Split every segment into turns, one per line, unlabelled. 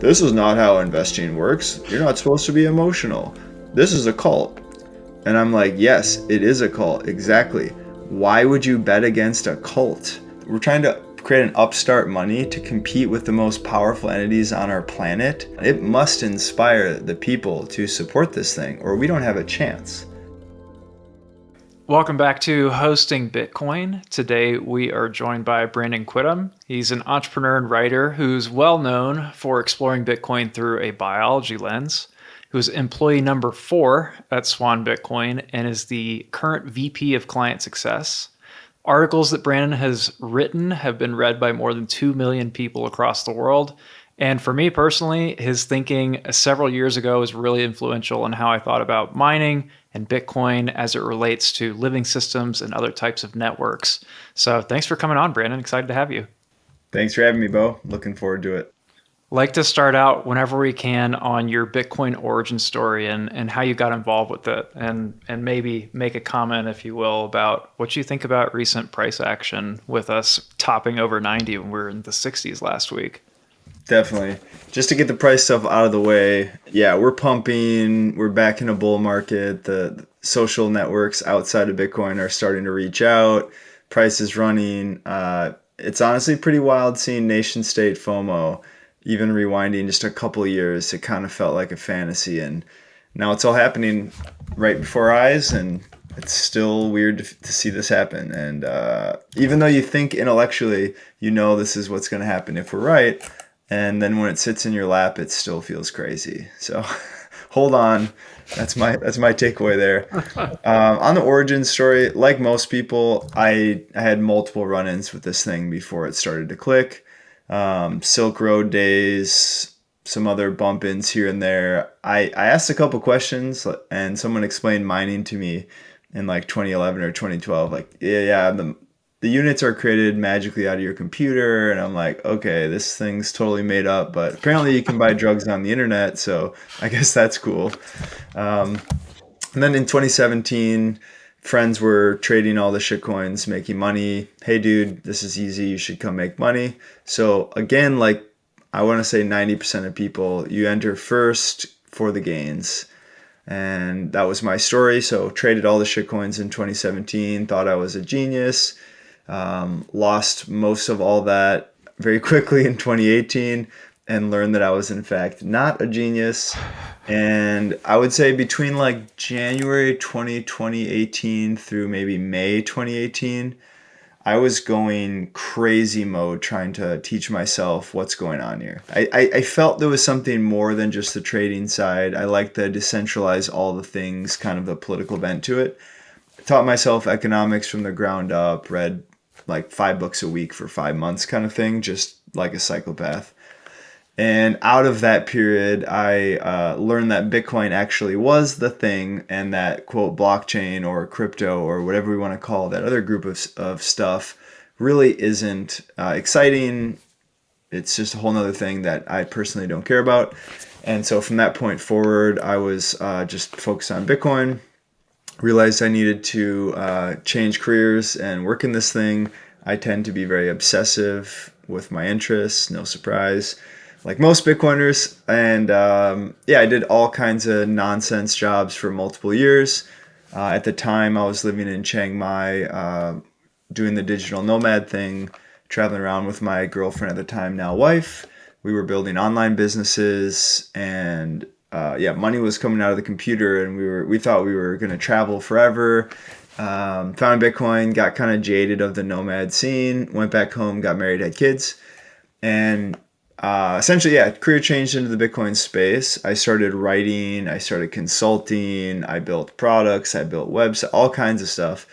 this is not how investing works. You're not supposed to be emotional. This is a cult. And I'm like, yes, it is a cult. Exactly. Why would you bet against a cult? We're trying to create an upstart money to compete with the most powerful entities on our planet. It must inspire the people to support this thing, or we don't have a chance.
Welcome back to Hosting Bitcoin. Today we are joined by Brandon Quittem. He's an entrepreneur and writer who's well known for exploring Bitcoin through a biology lens, who's employee number 4 at Swan Bitcoin and is the current VP of Client Success. Articles that Brandon has written have been read by more than 2 million people across the world. And for me personally, his thinking several years ago was really influential in how I thought about mining and Bitcoin as it relates to living systems and other types of networks. So thanks for coming on, Brandon. Excited to have you.
Thanks for having me, Bo. Looking forward to it.
Like to start out whenever we can on your Bitcoin origin story and how you got involved with it, and maybe make a comment, if you will, about what you think about recent price action with us topping over 90 when we were in the 60s last week.
Definitely. Just to get the price stuff out of the way, yeah, we're pumping. We're back in a bull market. The social networks outside of Bitcoin are starting to reach out. Price is running. It's honestly pretty wild seeing nation state FOMO. Even rewinding just a couple of years, it kind of felt like a fantasy. And now it's all happening right before our eyes. And it's still weird to see this happen. And even though you think intellectually, you know this is what's going to happen if we're right, and then when it sits in your lap, it still feels crazy. So hold on. That's my takeaway there. On the origin story, like most people, I had multiple run-ins with this thing before it started to click. Silk Road days, some other bump-ins here and there. I asked a couple questions, and someone explained mining to me in like 2011 or 2012. Like, yeah, the units are created magically out of your computer, and I'm like, okay, this thing's totally made up, but apparently you can buy drugs on the internet, so I guess that's cool. And then in 2017, friends were trading all the shit coins, making money. Hey, dude, this is easy. You should come make money. So again, like I want to say 90% of people, you enter first for the gains. And that was my story. So traded all the shit coins in 2017, thought I was a genius. Lost most of all that very quickly in 2018 and learned that I was in fact not a genius. And I would say between like January 2018 through maybe May 2018, I was going crazy mode trying to teach myself what's going on here. I felt there was something more than just the trading side. I like the decentralize all the things, kind of the political bent to it. I taught myself economics from the ground up, read like 5 books a week for 5 months kind of thing, just like a psychopath. And out of that period, I learned that Bitcoin actually was the thing, and that, quote, blockchain or crypto or whatever we want to call that other group of stuff really isn't exciting. It's just a whole nother thing that I personally don't care about. And so from that point forward, I was just focused on Bitcoin, realized I needed to change careers and work in this thing. I tend to be very obsessive with my interests, no surprise, like most Bitcoiners. And I did all kinds of nonsense jobs for multiple years. At the time, I was living in Chiang Mai, doing the digital nomad thing, traveling around with my girlfriend at the time, now wife. We were building online businesses, and money was coming out of the computer, and we thought we were going to travel forever. Found Bitcoin, got kind of jaded of the nomad scene, went back home, got married, had kids, and essentially, career changed into the Bitcoin space. I started writing, I started consulting, I built products, I built websites, all kinds of stuff.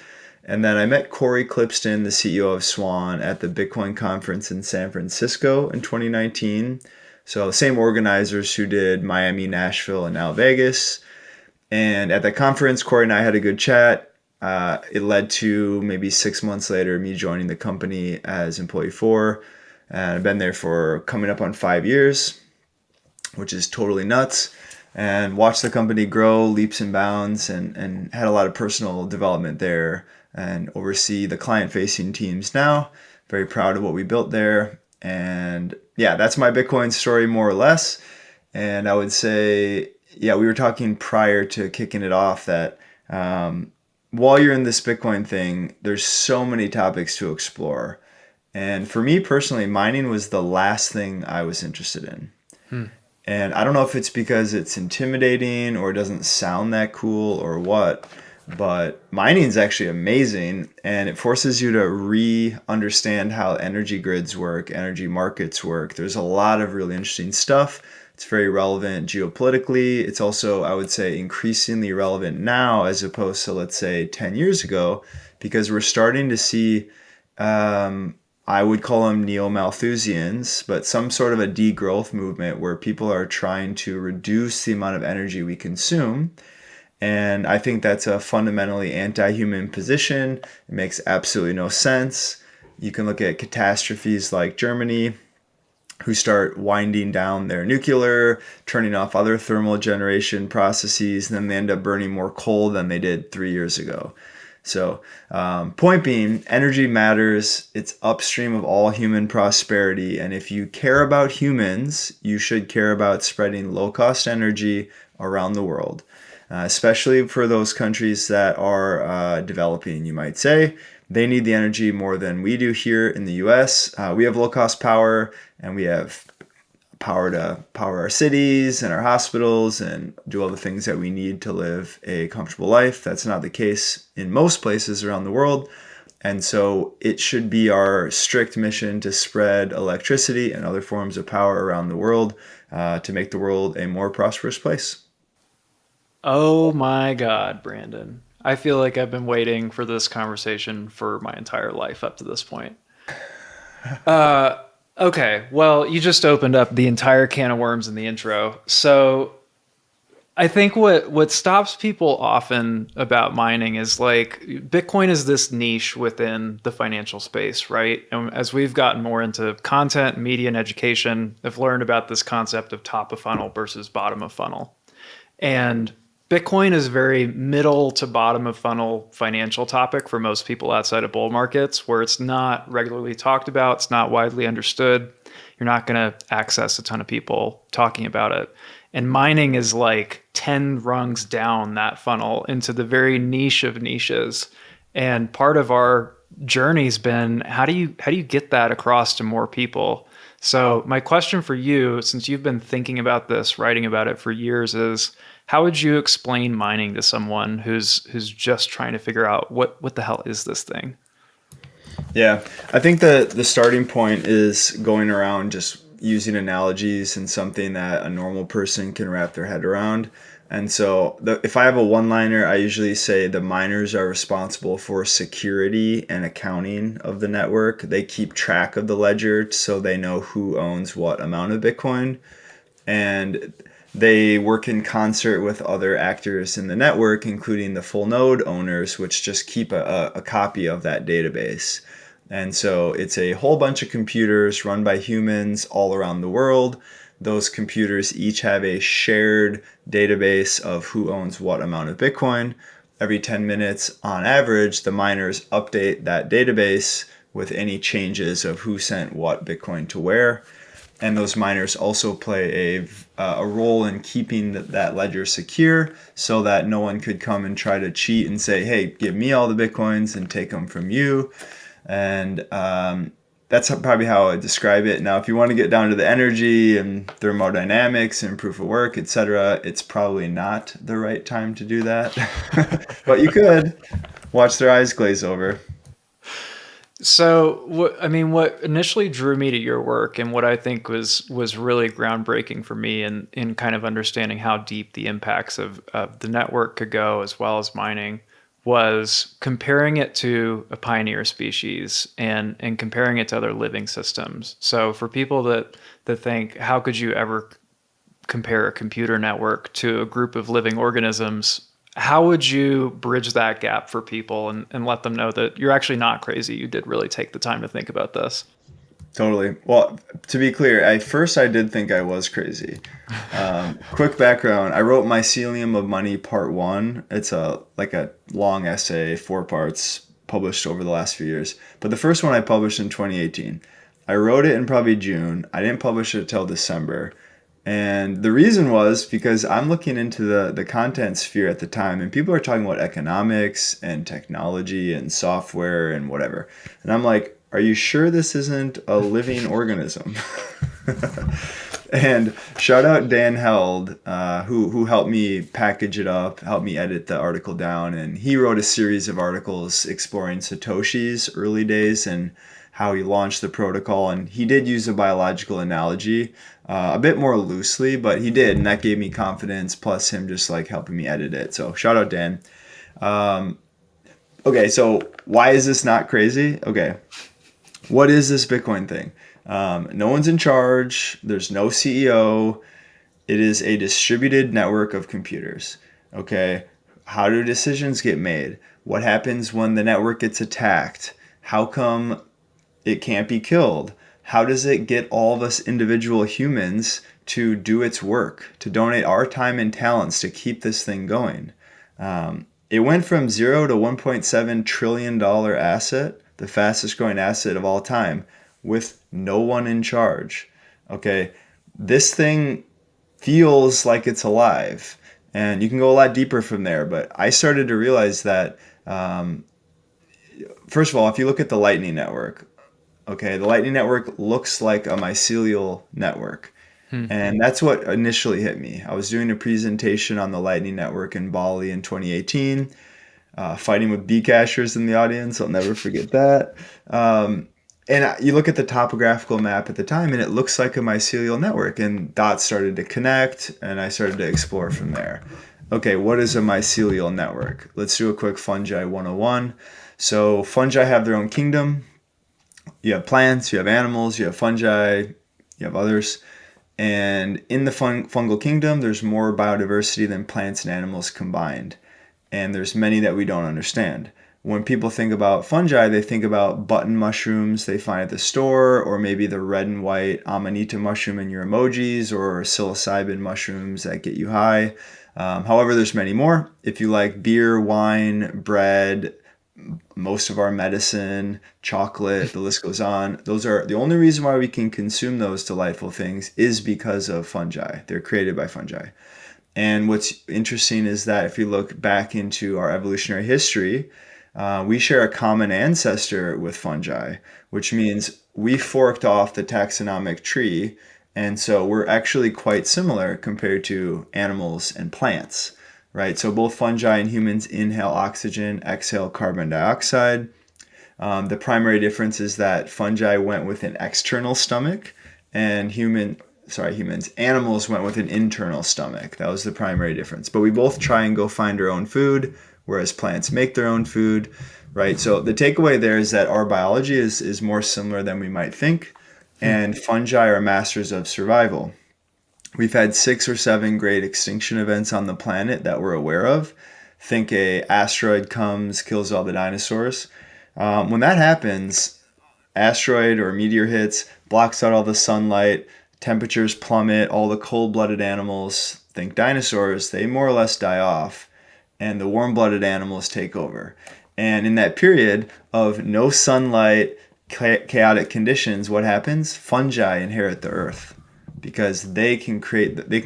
And then I met Corey Clipston, the CEO of Swan, at the Bitcoin conference in San Francisco in 2019. So the same organizers who did Miami, Nashville, and now Vegas. And at that conference, Corey and I had a good chat. It led to maybe 6 months later me joining the company as employee 4. And I've been there for coming up on 5 years, which is totally nuts. And watched the company grow leaps and bounds, and had a lot of personal development there, and oversee the client-facing teams now. Very proud of what we built there. And yeah, that's my Bitcoin story more or less. And I would say, yeah, we were talking prior to kicking it off that while you're in this Bitcoin thing, there's so many topics to explore. And for me personally, mining was the last thing I was interested in.
Hmm.
And I don't know if it's because it's intimidating or it doesn't sound that cool or what, but mining is actually amazing and it forces you to re-understand how energy grids work, energy markets work. There's a lot of really interesting stuff. It's very relevant geopolitically. It's also, I would say, increasingly relevant now as opposed to, let's say, 10 years ago, because we're starting to see I would call them neo-Malthusians, but some sort of a degrowth movement where people are trying to reduce the amount of energy we consume. And I think that's a fundamentally anti-human position. It makes absolutely no sense. You can look at catastrophes like Germany, who start winding down their nuclear, turning off other thermal generation processes, and then they end up burning more coal than they did 3 years ago. So, point being, energy matters. It's upstream of all human prosperity. And if you care about humans, you should care about spreading low cost energy around the world, especially for those countries that are developing, you might say. They need the energy more than we do here in the US. We have low cost power and we have power to power our cities and our hospitals and do all the things that we need to live a comfortable life. That's not the case in most places around the world. And so it should be our strict mission to spread electricity and other forms of power around the world to make the world a more prosperous place.
Oh my God, Brandon. I feel like I've been waiting for this conversation for my entire life up to this point. Uh, okay, well, you just opened up the entire can of worms in the intro. So I think what stops people often about mining is like Bitcoin is this niche within the financial space, right? And as we've gotten more into content, media, and education, I've learned about this concept of top of funnel versus bottom of funnel. And Bitcoin is very middle to bottom of funnel financial topic for most people outside of bull markets, where it's not regularly talked about, it's not widely understood. You're not going to access a ton of people talking about it. And mining is like 10 rungs down that funnel into the very niche of niches. And part of our journey's been how do you get that across to more people? So my question for you, since you've been thinking about this, writing about it for years, is how would you explain mining to someone who's just trying to figure out what the hell is this thing?
Yeah, I think the starting point is going around just using analogies and something that a normal person can wrap their head around. And so, if I have a one-liner, I usually say the miners are responsible for security and accounting of the network. They keep track of the ledger so they know who owns what amount of Bitcoin. And they work in concert with other actors in the network, including the full node owners, which just keep a copy of that database. And so it's a whole bunch of computers run by humans all around the world. Those computers each have a shared database of who owns what amount of Bitcoin. Every 10 minutes on average, the miners update that database with any changes of who sent what Bitcoin to where. And those miners also play a role in keeping that ledger secure so that no one could come and try to cheat and say, hey, give me all the Bitcoins and take them from you. And that's probably how I describe it. Now, if you want to get down to the energy and thermodynamics and proof of work, etc., it's probably not the right time to do that. But you could watch their eyes glaze over.
So, what initially drew me to your work, and what I think was really groundbreaking for me in kind of understanding how deep the impacts of the network could go, as well as mining, was comparing it to a pioneer species and comparing it to other living systems. So, for people that think, how could you ever compare a computer network to a group of living organisms? How would you bridge that gap for people and let them know that you're actually not crazy? You did really take the time to think about this.
Totally. Well, to be clear, at first I did think I was crazy. Quick background: I wrote Mycelium of Money Part One. It's a long essay, 4 parts, published over the last few years. But the first one I published in 2018, I wrote it in probably June. I didn't publish it till December. And the reason was because I'm looking into the content sphere at the time, and people are talking about economics and technology and software and whatever. And I'm like, are you sure this isn't a living organism? And shout out Dan Held, who helped me package it up, helped me edit the article down, and he wrote a series of articles exploring Satoshi's early days and how he launched the protocol. And he did use a biological analogy, a bit more loosely, but he did, and that gave me confidence. Plus him just like helping me edit it. So shout out Dan. Um, okay, so why is this not crazy? Okay, what is this Bitcoin thing? No one's in charge. There's no CEO. It is a distributed network of computers. Okay. How do decisions get made? What happens when the network gets attacked? How come it can't be killed? How does it get all of us individual humans to do its work, to donate our time and talents to keep this thing going? It went from zero to $1.7 trillion asset, the fastest growing asset of all time, with no one in charge. Okay, this thing feels like it's alive. And you can go a lot deeper from there, but I started to realize that, first of all, if you look at the Lightning Network, okay, the Lightning Network looks like a mycelial network.
Hmm.
And that's what initially hit me. I was doing a presentation on the Lightning Network in Bali in 2018, fighting with Bcashers in the audience. I'll never forget that. And you look at the topographical map at the time, and it looks like a mycelial network. And dots started to connect, and I started to explore from there. Okay, what is a mycelial network? Let's do a quick fungi 101. So, fungi have their own kingdom. You have plants, you have animals, you have fungi, you have others. And in the fungal kingdom, there's more biodiversity than plants and animals combined. And there's many that we don't understand. When people think about fungi, they think about button mushrooms they find at the store, or maybe the red and white amanita mushroom in your emojis, or psilocybin mushrooms that get you high. However, there's many more. If you like beer, wine, bread, most of our medicine, chocolate, the list goes on. Those are the only reason why we can consume those delightful things is because of fungi. They're created by fungi. And what's interesting is that if you look back into our evolutionary history, we share a common ancestor with fungi, which means we forked off the taxonomic tree. And so we're actually quite similar compared to animals and plants, right? So both fungi and humans inhale oxygen, exhale carbon dioxide. The primary difference is that fungi went with an external stomach and animals went with an internal stomach. That was the primary difference. But we both try and go find our own food, whereas plants make their own food, right? So the takeaway there is that our biology is more similar than we might think, and fungi are masters of survival. We've had 6 or 7 great extinction events on the planet that we're aware of. Think a asteroid comes, kills all the dinosaurs. When that happens, asteroid or meteor hits, blocks out all the sunlight, temperatures plummet, all the cold-blooded animals, think dinosaurs, they more or less die off, and the warm-blooded animals take over. And in that period of no sunlight, chaotic conditions, what happens? Fungi inherit the earth because they can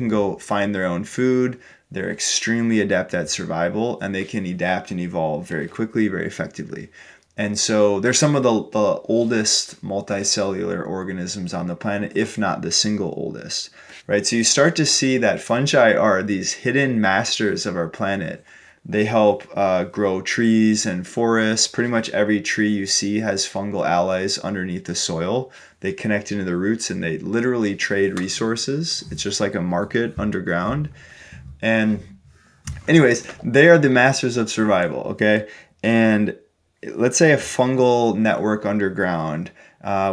go find their own food. They're extremely adept at survival, and they can adapt and evolve very quickly, very effectively. And so they're some of the oldest multicellular organisms on the planet, if not the single oldest, right? So you start to see that fungi are these hidden masters of our planet. They help grow trees and forests. Pretty much every tree you see has fungal allies underneath the soil. They connect into the roots and they literally trade resources. It's just like a market underground. And anyways, they are the masters of survival, okay? And let's say a fungal network underground,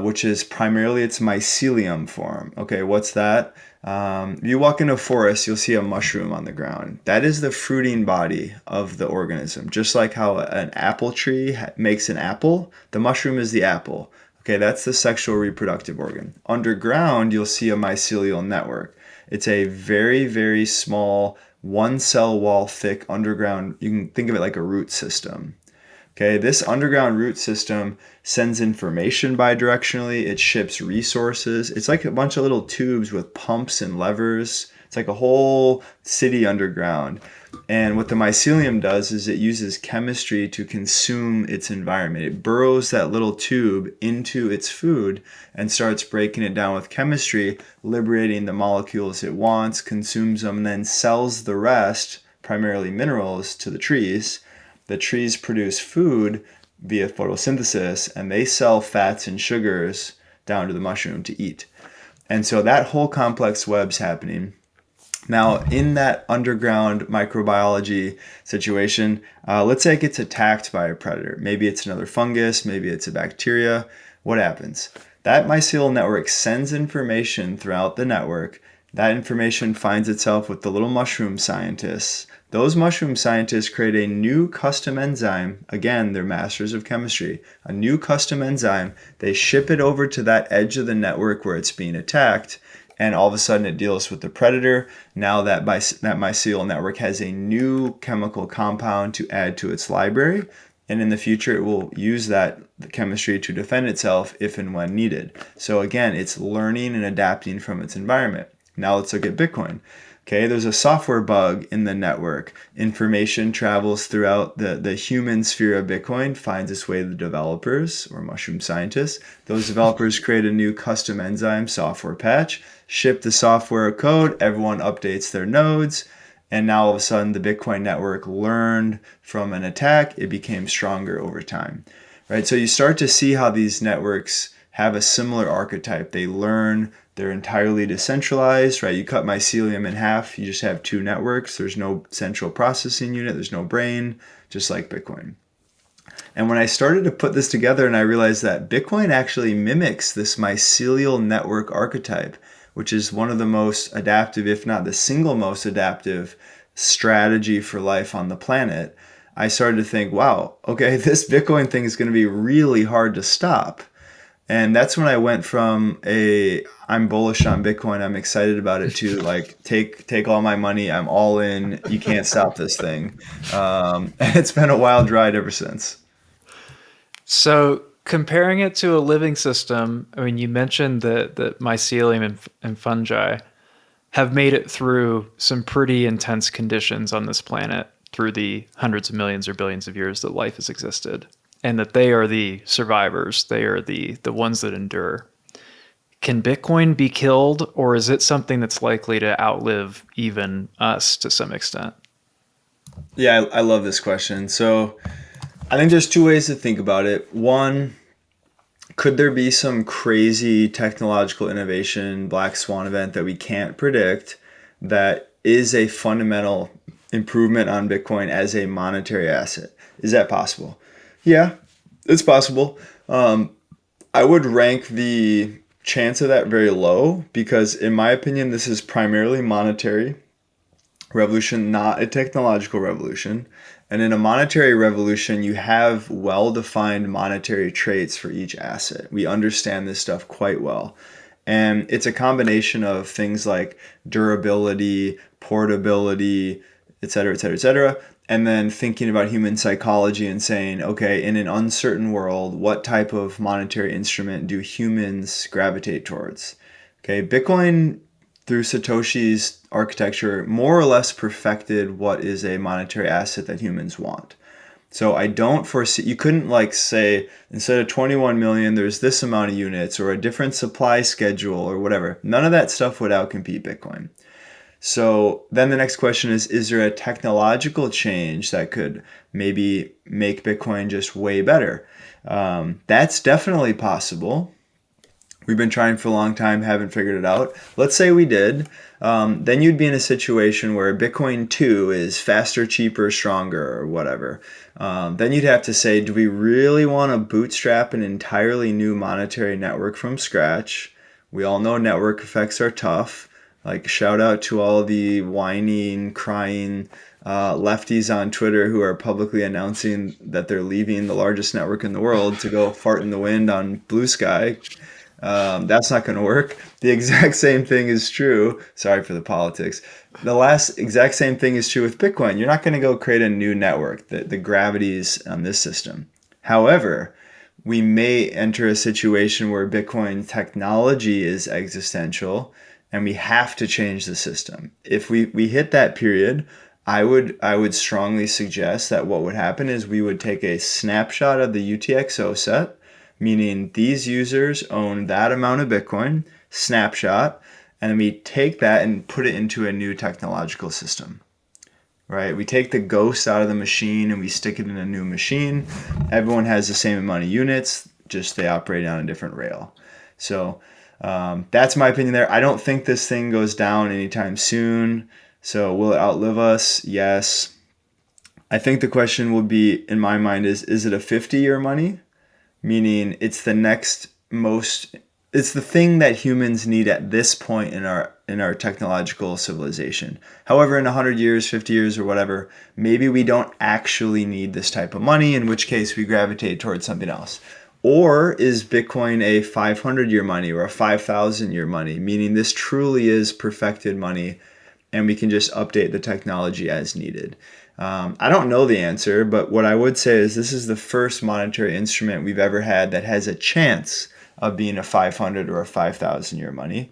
which is primarily its mycelium form. Okay, what's that? You walk into a forest, you'll see a mushroom on the ground. That is the fruiting body of the organism. Just like how an apple tree makes an apple, the mushroom is the apple. Okay, that's the sexual reproductive organ. Underground, you'll see a mycelial network. It's a very, very small, one cell wall thick underground. You can think of it like a root system. Okay, this underground root system sends information bidirectionally. It ships resources. It's like a bunch of little tubes with pumps and levers. It's like a whole city underground. And what the mycelium does is it uses chemistry to consume its environment. It burrows that little tube into its food and starts breaking it down with chemistry, liberating the molecules it wants, consumes them, and then sells the rest, primarily minerals, to the trees. The trees produce food via photosynthesis, and they sell fats and sugars down to the mushroom to eat. And so that whole complex web's happening. Now, in that underground microbiology situation, let's say it gets attacked by a predator. Maybe it's another fungus, maybe it's a bacteria. What happens? That mycelial network sends information throughout the network. That information finds itself with the little mushroom scientists. Those mushroom scientists create a new custom enzyme. Again, they're masters of chemistry. A new custom enzyme. They ship it over to that edge of the network where it's being attacked, and all of a sudden it deals with the predator. Now that mycelial network has a new chemical compound to add to its library, and in the future it will use that chemistry to defend itself if and when needed. So again, it's learning and adapting from its environment. Now let's look at Bitcoin. Okay, there's a software bug in the network. Information travels throughout the human sphere of Bitcoin, finds its way to the developers or mushroom scientists. Those developers create a new custom enzyme software patch, ship the software code, everyone updates their nodes, and now all of a sudden the Bitcoin network learned from an attack. It became stronger over time, right? So you start to see how these networks have a similar archetype. They learn, they're entirely decentralized, right? You cut mycelium in half, you just have two networks. There's no central processing unit, there's no brain, just like Bitcoin. And when I started to put this together and I realized that Bitcoin actually mimics this mycelial network archetype, which is one of the most adaptive, if not the single most adaptive strategy for life on the planet, I started to think, wow, okay, this Bitcoin thing is going to be really hard to stop. And that's when I went from I'm bullish on Bitcoin, I'm excited about it, to like take all my money, I'm all in, you can't stop this thing. And it's been a wild ride ever since.
So comparing it to a living system, I mean, you mentioned that mycelium and fungi have made it through some pretty intense conditions on this planet through the hundreds of millions or billions of years that life has existed, and that they are the survivors. They are the ones that endure. Can Bitcoin be killed, or is it something that's likely to outlive even us to some extent?
Yeah, I love this question. So I think there's two ways to think about it. One, could there be some crazy technological innovation, black swan event that we can't predict that is a fundamental improvement on Bitcoin as a monetary asset? Is that possible? Yeah, it's possible. I would rank the chance of that very low because, in my opinion, this is primarily monetary revolution, not a technological revolution. And in a monetary revolution, you have well-defined monetary traits for each asset. We understand this stuff quite well. And it's a combination of things like durability, portability, et cetera, et cetera, et cetera. And then thinking about human psychology and saying, okay, in an uncertain world, what type of monetary instrument do humans gravitate towards? Okay, Bitcoin through Satoshi's architecture more or less perfected what is a monetary asset that humans want. So I don't foresee, you couldn't like say, instead of 21 million, there's this amount of units or a different supply schedule or whatever. None of that stuff would outcompete Bitcoin. So then the next question is there a technological change that could maybe make Bitcoin just way better? That's definitely possible. We've been trying for a long time, haven't figured it out. Let's say we did. Then you'd be in a situation where Bitcoin 2 is faster, cheaper, stronger, or whatever. Then you'd have to say, do we really want to bootstrap an entirely new monetary network from scratch? We all know network effects are tough. Like, shout out to all the whining, crying lefties on Twitter who are publicly announcing that they're leaving the largest network in the world to go fart in the wind on Blue Sky. That's not going to work. The exact same thing is true. Sorry for the politics. The last exact same thing is true with Bitcoin. You're not going to go create a new network. The gravity's on this system. However, we may enter a situation where Bitcoin technology is existential and we have to change the system. If we hit that period, I would strongly suggest that what would happen is we would take a snapshot of the UTXO set, meaning these users own that amount of Bitcoin, snapshot, and then we take that and put it into a new technological system. Right? We take the ghost out of the machine and we stick it in a new machine. Everyone has the same amount of units, just they operate on a different rail. So that's my opinion there. I don't think this thing goes down anytime soon. So will it outlive us? Yes. I think the question will be, in my mind, is it a 50-year money? Meaning it's the thing that humans need at this point in our technological civilization. However, in 100 years, 50 years or whatever, maybe we don't actually need this type of money, in which case we gravitate towards something else. Or is Bitcoin a 500-year money or a 5,000-year money, meaning this truly is perfected money and we can just update the technology as needed? I don't know the answer, but what I would say is this is the first monetary instrument we've ever had that has a chance of being a 500 or a 5,000-year money.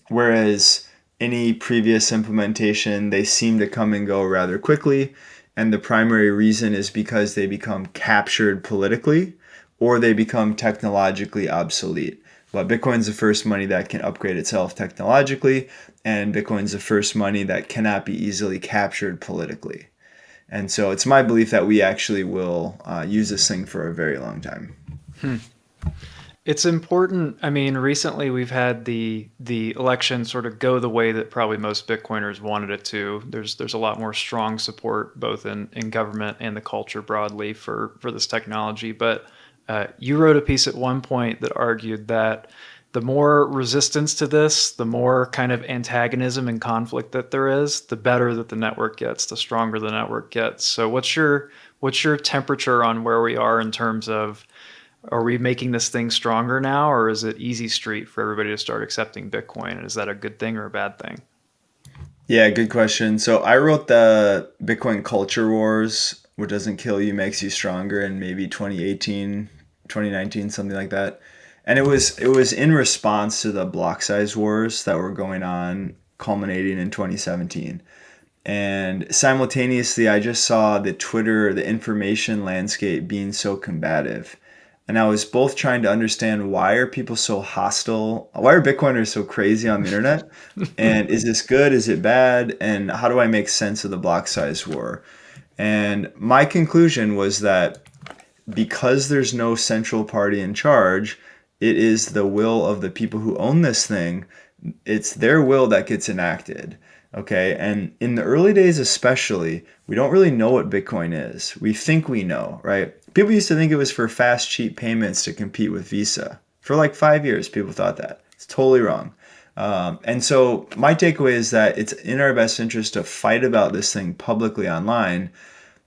Whereas any previous implementation, they seem to come and go rather quickly. And the primary reason is because they become captured politically or they become technologically obsolete. But Bitcoin's the first money that can upgrade itself technologically, and Bitcoin's the first money that cannot be easily captured politically. And so it's my belief that we actually will use this thing for a very long time.
It's important. I mean, recently we've had the election sort of go the way that probably most Bitcoiners wanted it to. There's a lot more strong support both in government and the culture broadly for this technology. But you wrote a piece at one point that argued that the more resistance to this, the more kind of antagonism and conflict that there is, the better that the network gets, the stronger the network gets. So what's your temperature on where we are in terms of, are we making this thing stronger now, or is it easy street for everybody to start accepting Bitcoin? And is that a good thing or a bad thing?
Yeah, good question. So I wrote the Bitcoin Culture Wars, what doesn't kill you makes you stronger in maybe 2018, 2019, something like that. And it was in response to the block size wars that were going on, culminating in 2017. And simultaneously, I just saw the information landscape being so combative. And I was both trying to understand, why are people so hostile? Why are Bitcoiners so crazy on the internet? And is this good? Is it bad? And how do I make sense of the block size war? And my conclusion was that because there's no central party in charge, it is the will of the people who own this thing. It's their will that gets enacted. Okay. And in the early days, especially, we don't really know what Bitcoin is. We think we know, right? People used to think it was for fast, cheap payments to compete with Visa. For like 5 years, people thought that. It's totally wrong. And so my takeaway is that it's in our best interest to fight about this thing publicly online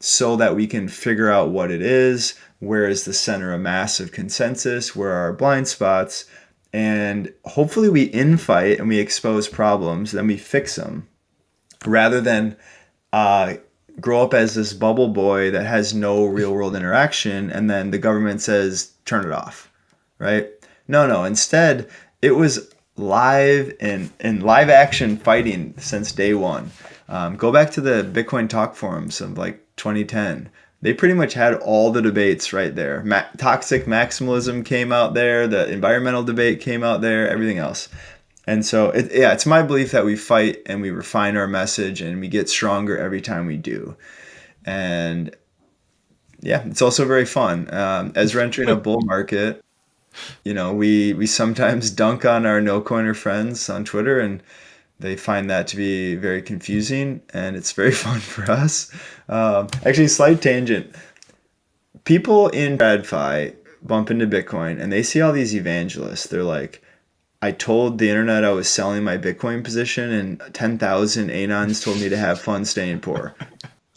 so that we can figure out what it is, where is the center of massive consensus, where are our blind spots, and hopefully we infight and we expose problems, then we fix them, rather than uh, grow up as this bubble boy that has no real world interaction and then the government says turn it off, right? No, no. Instead, it was live and live action fighting since day one. Go back to the Bitcoin talk forums of like 2010. They pretty much had all the debates right there. Toxic maximalism came out there. The environmental debate came out there. Everything else. And so, it's my belief that we fight and we refine our message and we get stronger every time we do. And yeah, it's also very fun. As we're entering a bull market, we sometimes dunk on our no coiner friends on Twitter, and they find that to be very confusing, and it's very fun for us. Actually, slight tangent. People in TradFi bump into Bitcoin and they see all these evangelists. They're like, I told the internet I was selling my Bitcoin position, and 10,000 Anons told me to have fun staying poor.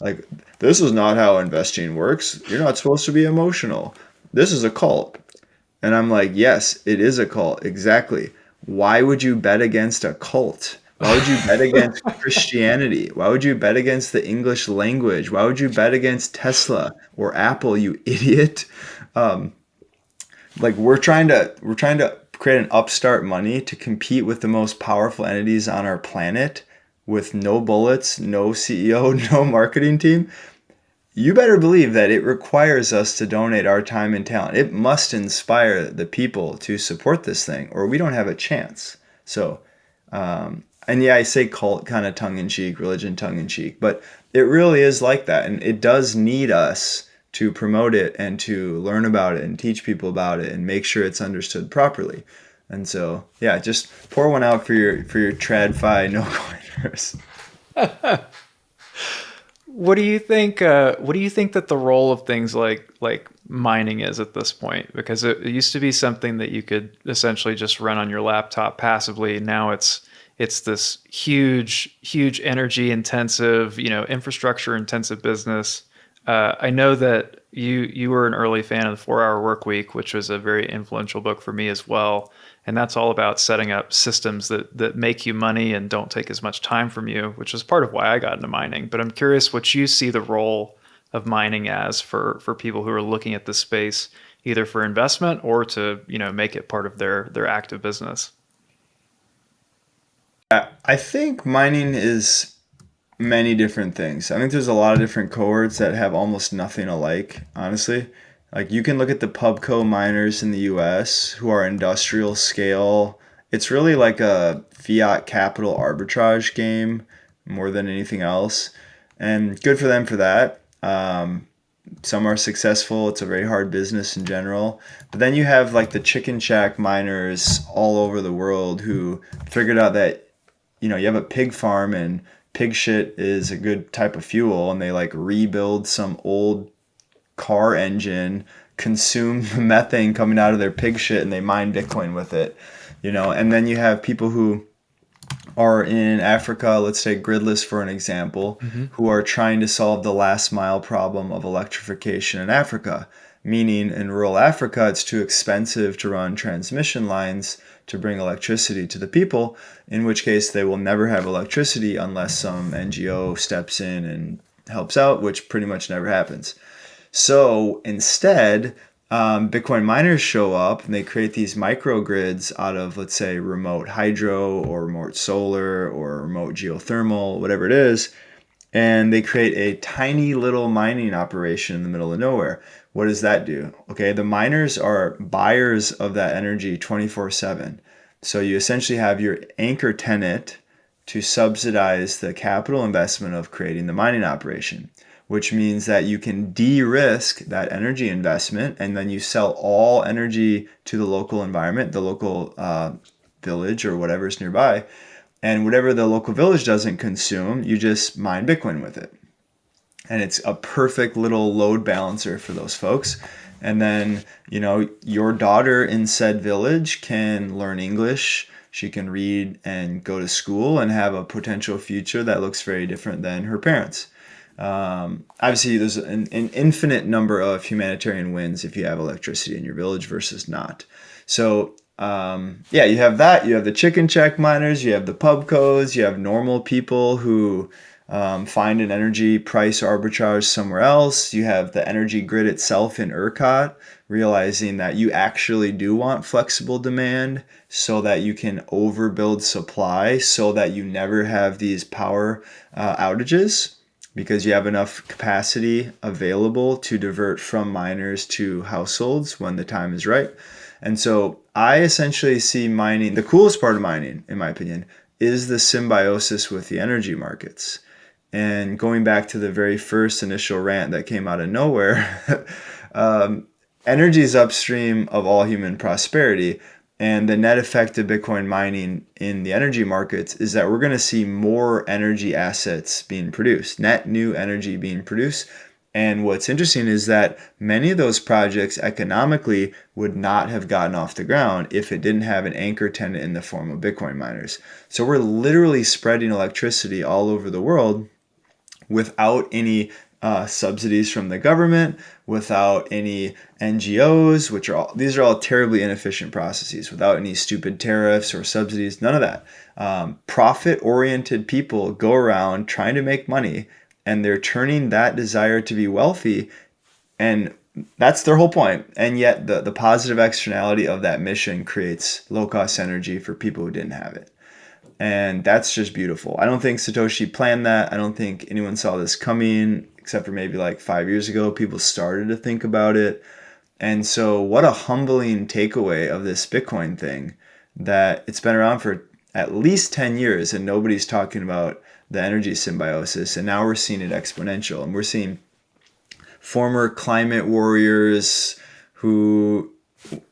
Like, this is not how investing works. You're not supposed to be emotional. This is a cult. And I'm like, yes, it is a cult. Exactly. Why would you bet against a cult? Why would you bet against Christianity? Why would you bet against the English language? Why would you bet against Tesla or Apple, you idiot? Um, like we're trying to create an upstart money to compete with the most powerful entities on our planet with no bullets, no CEO, no marketing team. You better believe that it requires us to donate our time and talent. It must inspire the people to support this thing, or we don't have a chance. So, and yeah, I say cult kind of tongue in cheek, religion tongue in cheek, but it really is like that. And it does need us to promote it and to learn about it and teach people about it and make sure it's understood properly. And so, yeah, just pour one out for your TradFi no coiners.
What do you think? What do you think that the role of things like mining is at this point? Because it used to be something that you could essentially just run on your laptop passively. Now it's this huge energy intensive, infrastructure intensive business. I know that you were an early fan of the 4 Hour Work Week, which was a very influential book for me as well. And that's all about setting up systems that make you money and don't take as much time from you, which is part of why I got into mining. But I'm curious what you see the role of mining as for people who are looking at this space, either for investment or to make it part of their active business.
I think mining is many different things. I think there's a lot of different cohorts that have almost nothing alike, honestly. Like you can look at the pubco miners in the US who are industrial scale. It's really like a fiat capital arbitrage game more than anything else. And good for them for that. Some are successful. It's a very hard business in general. But then you have like the chicken shack miners all over the world who figured out that you have a pig farm and pig shit is a good type of fuel, and they like rebuild some old car engine, consume the methane coming out of their pig shit, and they mine Bitcoin with it. And then you have people who are in Africa, let's say gridless for an example,
Hmm.
who are trying to solve the last mile problem of electrification in Africa. Meaning in rural Africa, it's too expensive to run transmission lines to bring electricity to the people, in which case they will never have electricity unless some NGO steps in and helps out, which pretty much never happens. So instead, Bitcoin miners show up and they create these microgrids out of, let's say, remote hydro or remote solar or remote geothermal, whatever it is. And they create a tiny little mining operation in the middle of nowhere. What does that do? Okay, the miners are buyers of that energy 24/7. So you essentially have your anchor tenant to subsidize the capital investment of creating the mining operation, which means that you can de-risk that energy investment and then you sell all energy to the local environment, the local village or whatever's nearby. And whatever the local village doesn't consume, you just mine Bitcoin with it. And it's a perfect little load balancer for those folks. And then, your daughter in said village can learn English. She can read and go to school and have a potential future that looks very different than her parents. Obviously, there's an infinite number of humanitarian wins if you have electricity in your village versus not. So, yeah, you have that. You have the chicken check miners, you have the pubcos, you have normal people who find an energy price arbitrage somewhere else. You have the energy grid itself in ERCOT, realizing that you actually do want flexible demand so that you can overbuild supply so that you never have these power outages because you have enough capacity available to divert from miners to households when the time is right. And so I essentially see mining, the coolest part of mining, in my opinion, is the symbiosis with the energy markets. And going back to the very first initial rant that came out of nowhere, energy is upstream of all human prosperity. And the net effect of Bitcoin mining in the energy markets is that we're going to see more energy assets being produced, net new energy being produced. And what's interesting is that many of those projects economically would not have gotten off the ground if it didn't have an anchor tenant in the form of Bitcoin miners. So we're literally spreading electricity all over the world without any subsidies from the government, without any NGOs, these are all terribly inefficient processes, without any stupid tariffs or subsidies, none of that. Profit-oriented people go around trying to make money, and they're turning that desire to be wealthy, and that's their whole point. And yet the positive externality of that mission creates low-cost energy for people who didn't have it. And that's just beautiful. I don't think Satoshi planned that. I don't think anyone saw this coming, except for maybe like 5 years ago. People started to think about it. And so, what a humbling takeaway of this Bitcoin thing, that it's been around for at least 10 years and nobody's talking about the energy symbiosis. And now we're seeing it exponential. And we're seeing former climate warriors who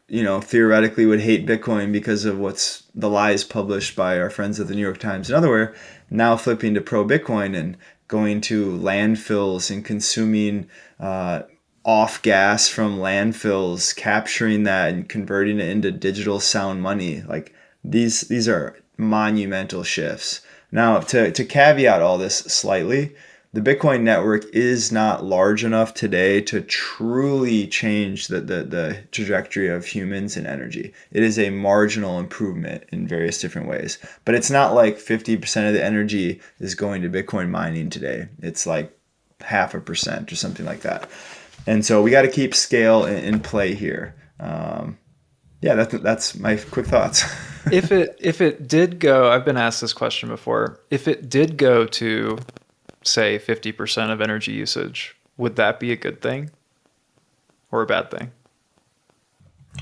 theoretically would hate Bitcoin because of what's the lies published by our friends at the New York Times and elsewhere, now flipping to pro Bitcoin and going to landfills and consuming off gas from landfills, capturing that and converting it into digital sound money. Like these are monumental shifts. Now, to caveat all this slightly, the Bitcoin network is not large enough today to truly change the trajectory of humans and energy. It is a marginal improvement in various different ways. But it's not like 50% of the energy is going to Bitcoin mining today. It's like 0.5% or something like that. And so we got to keep scale in play here. That's my quick thoughts.
If it did go, I've been asked this question before. If it did go to, say, 50% of energy usage, would that be a good thing or a bad thing?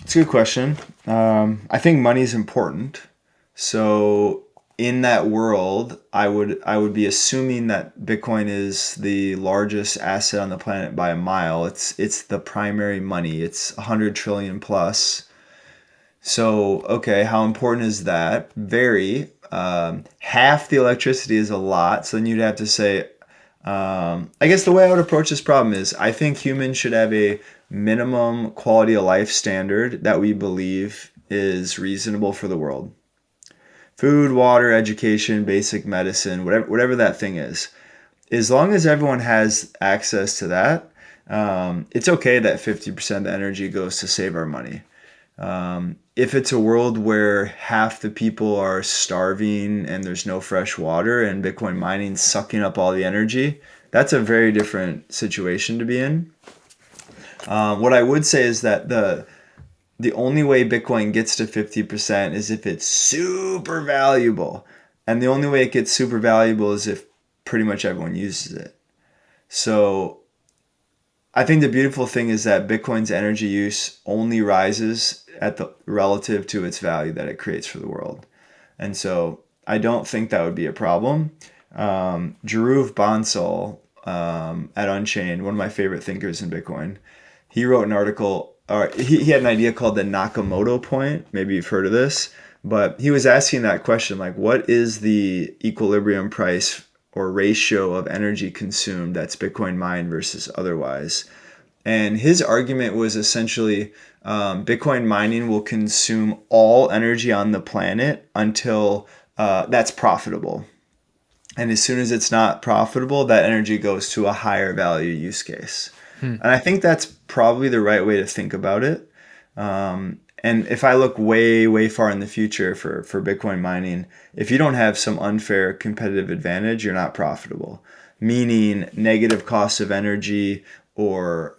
It's a good question. I think money is important. So in that world, I would be assuming that Bitcoin is the largest asset on the planet by a mile. It's the primary money. It's 100 trillion plus. So, okay, how important is that? Very. Half the electricity is a lot. So then you'd have to say, I guess the way I would approach this problem is I think humans should have a minimum quality of life standard that we believe is reasonable for the world. Food, water, education, basic medicine, whatever that thing is. As long as everyone has access to that, it's okay that 50% of the energy goes to save our money. If it's a world where half the people are starving and there's no fresh water and Bitcoin mining sucking up all the energy, that's a very different situation to be in. What I would say is that the only way Bitcoin gets to 50% is if it's super valuable. And the only way it gets super valuable is if pretty much everyone uses it. So I think the beautiful thing is that Bitcoin's energy use only rises at the relative to its value that it creates for the world. And so I don't think that would be a problem. Dhruv Bansal at Unchained, one of my favorite thinkers in Bitcoin, he wrote an article, or he had an idea called the Nakamoto point. Maybe you've heard of this, but he was asking that question, like, what is the equilibrium price or ratio of energy consumed that's Bitcoin mined versus otherwise? And his argument was essentially Bitcoin mining will consume all energy on the planet until that's profitable. And as soon as it's not profitable, that energy goes to a higher value use case. And I think that's probably the right way to think about it. And if I look way, way far in the future for Bitcoin mining, if you don't have some unfair competitive advantage, you're not profitable. Meaning negative cost of energy or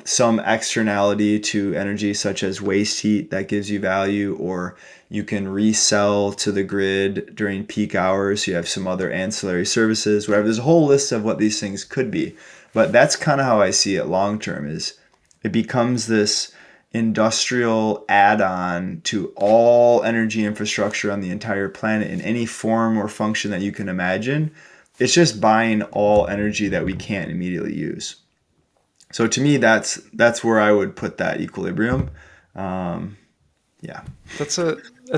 some externality to energy such as waste heat that gives you value, or you can resell to the grid during peak hours. You have some other ancillary services, whatever. There's a whole list of what these things could be. But that's kind of how I see it long term, is it becomes this industrial add-on to all energy infrastructure on the entire planet in any form or function that you can imagine. It's just buying all energy that we can't immediately use. So to me, that's where I would put that equilibrium. Yeah.
That's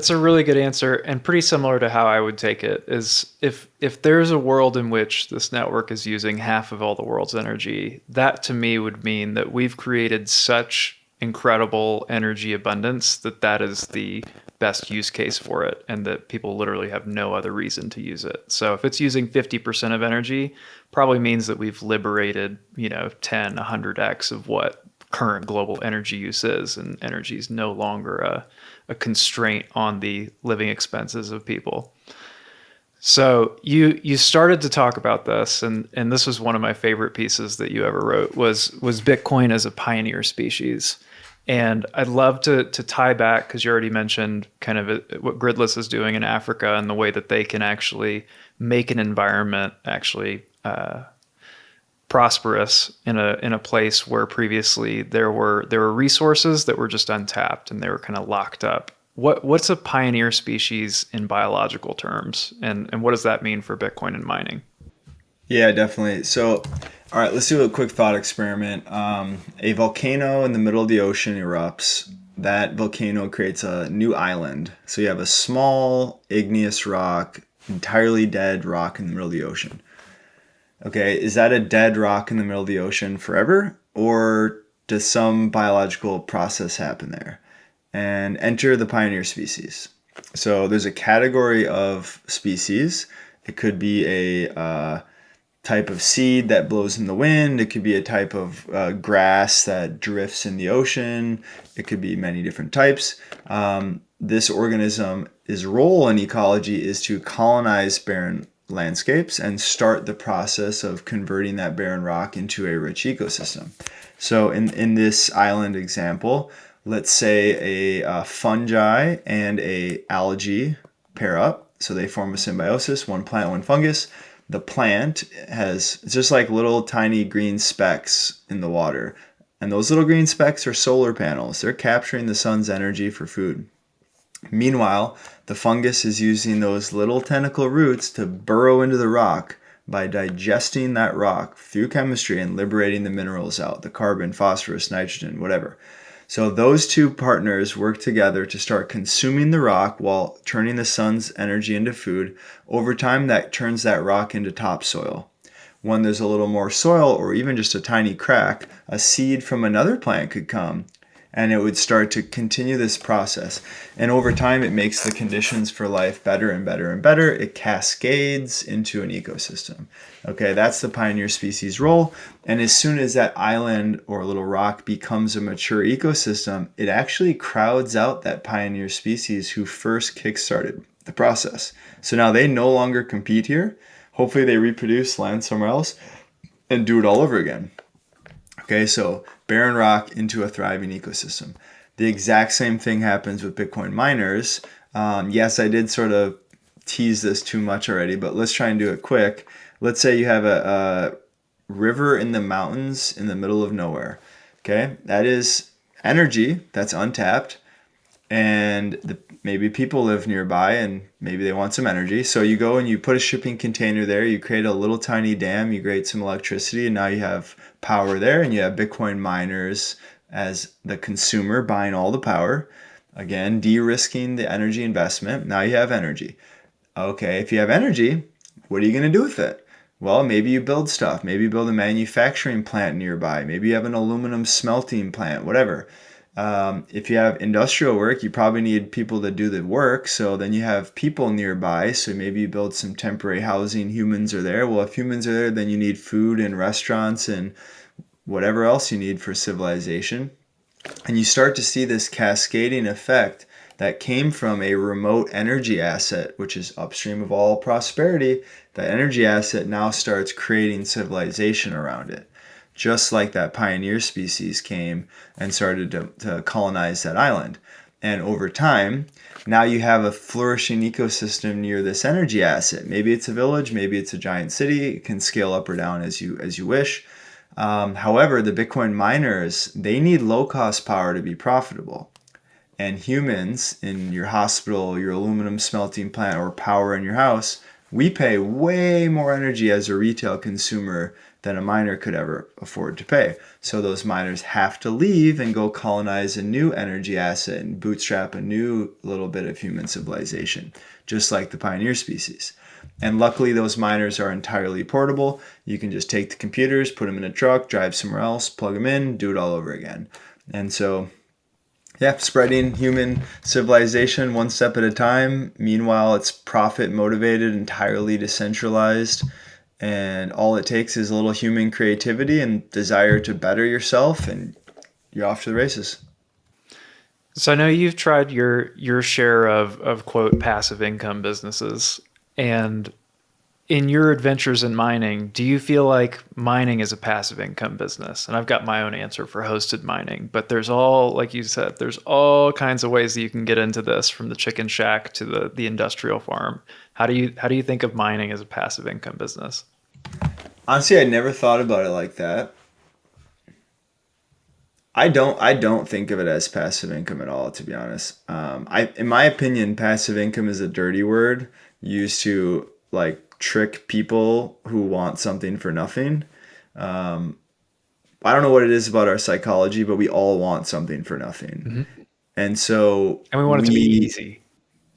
a really good answer, and pretty similar to how I would take it. Is if there's a world in which this network is using half of all the world's energy, that to me would mean that we've created such incredible energy abundance that is the best use case for it and that people literally have no other reason to use it. So if it's using 50% of energy, probably means that we've liberated, 10, 100x of what current global energy use is, and energy is no longer a constraint on the living expenses of people. So you started to talk about this, and this was one of my favorite pieces that you ever wrote was Bitcoin as a pioneer species. And I'd love to tie back, because you already mentioned kind of what Gridless is doing in Africa and the way that they can actually make an environment actually prosperous in a place where previously there were resources that were just untapped and they were kind of locked up. What's a pioneer species in biological terms, and what does that mean for Bitcoin and mining?
Yeah, definitely. So, all right, let's do a quick thought experiment. A volcano in the middle of the ocean erupts. That volcano creates a new island. So you have a small igneous rock, entirely dead rock in the middle of the ocean. Okay, is that a dead rock in the middle of the ocean forever? Or does some biological process happen there? And enter the pioneer species. So there's a category of species. It could be a type of seed that blows in the wind. It could be a type of grass that drifts in the ocean. It could be many different types. This organism's role in ecology is to colonize barren landscapes and start the process of converting that barren rock into a rich ecosystem. So in this island example, let's say a fungi and a algae pair up. So they form a symbiosis, one plant, one fungus. The plant has just like little tiny green specks in the water. And those little green specks are solar panels. They're capturing the sun's energy for food. Meanwhile, the fungus is using those little tentacle roots to burrow into the rock by digesting that rock through chemistry and liberating the minerals out, the carbon, phosphorus, nitrogen, whatever. So those two partners work together to start consuming the rock while turning the sun's energy into food. Over time, that turns that rock into topsoil. When there's a little more soil or even just a tiny crack, a seed from another plant could come and it would start to continue this process. And over time, it makes the conditions for life better and better and better. It cascades into an ecosystem. Okay, that's the pioneer species role. And as soon as that island or little rock becomes a mature ecosystem, it actually crowds out that pioneer species who first kickstarted the process. So now they no longer compete here. Hopefully they reproduce, land somewhere else, and do it all over again. Okay, so barren rock into a thriving ecosystem. The exact same thing happens with Bitcoin miners. Yes, I did sort of tease this too much already, but let's try and do it quick. Let's say you have a river in the mountains in the middle of nowhere. Okay, that is energy that's untapped, and maybe people live nearby and maybe they want some energy. So you go and you put a shipping container there, you create a little tiny dam, you create some electricity, and now you have power there, and you have Bitcoin miners as the consumer buying all the power. Again, de-risking the energy investment. Now you have energy. Okay, if you have energy, what are you going to do with it? Well, maybe you build stuff. Maybe you build a manufacturing plant nearby. Maybe you have an aluminum smelting plant, whatever. If you have industrial work, you probably need people to do the work. So then you have people nearby. So maybe you build some temporary housing. Humans are there. Well, if humans are there, then you need food and restaurants and whatever else you need for civilization. And you start to see this cascading effect that came from a remote energy asset, which is upstream of all prosperity. That energy asset now starts creating civilization around it, just like that pioneer species came and started to colonize that island. And over time, now you have a flourishing ecosystem near this energy asset. Maybe it's a village, maybe it's a giant city. It can scale up or down as you wish. However, the Bitcoin miners, they need low-cost power to be profitable. And humans in your hospital, your aluminum smelting plant, or power in your house, we pay way more energy as a retail consumer than a miner could ever afford to pay. So those miners have to leave and go colonize a new energy asset and bootstrap a new little bit of human civilization, just like the pioneer species. And luckily, those miners are entirely portable. You can just take the computers, put them in a truck, drive somewhere else, plug them in, do it all over again. And so Yeah, spreading human civilization one step at a time. Meanwhile, it's profit motivated, entirely decentralized, and all it takes is a little human creativity and desire to better yourself, and you're off to the races.
So I know you've tried your share of quote passive income businesses, and in your adventures in mining, do you feel like mining is a passive income business? And I've got my own answer for hosted mining, but there's all, like you said, there's all kinds of ways that you can get into this, from the chicken shack to the industrial farm. How do you think of mining as a passive income business?
Honestly, I never thought about it like that. I don't think of it as passive income at all, to be honest. In my opinion, passive income is a dirty word used to like trick people who want something for nothing. Um, I don't know what it is about our psychology, but we all want something for nothing.
Hmm.
And so
And we want it to be easy.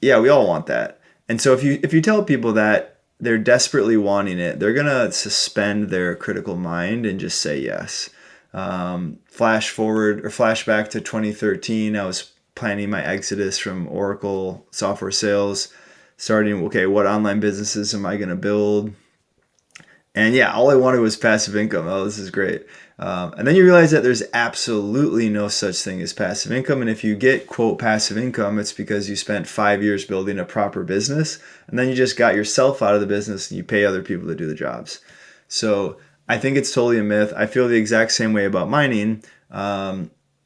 yeah, we all want that. And so if you tell people that they're desperately wanting it, they're gonna suspend their critical mind and just say yes. Flash forward or flashback to 2013, I was planning my exodus from Oracle software sales, starting, okay, what online businesses am I gonna build? And yeah, all I wanted was passive income. Oh, this is great. And then you realize that there's absolutely no such thing as passive income. And if you get, quote, passive income, it's because you spent 5 years building a proper business. And then you just got yourself out of the business and you pay other people to do the jobs. So I think it's totally a myth. I feel the exact same way about mining.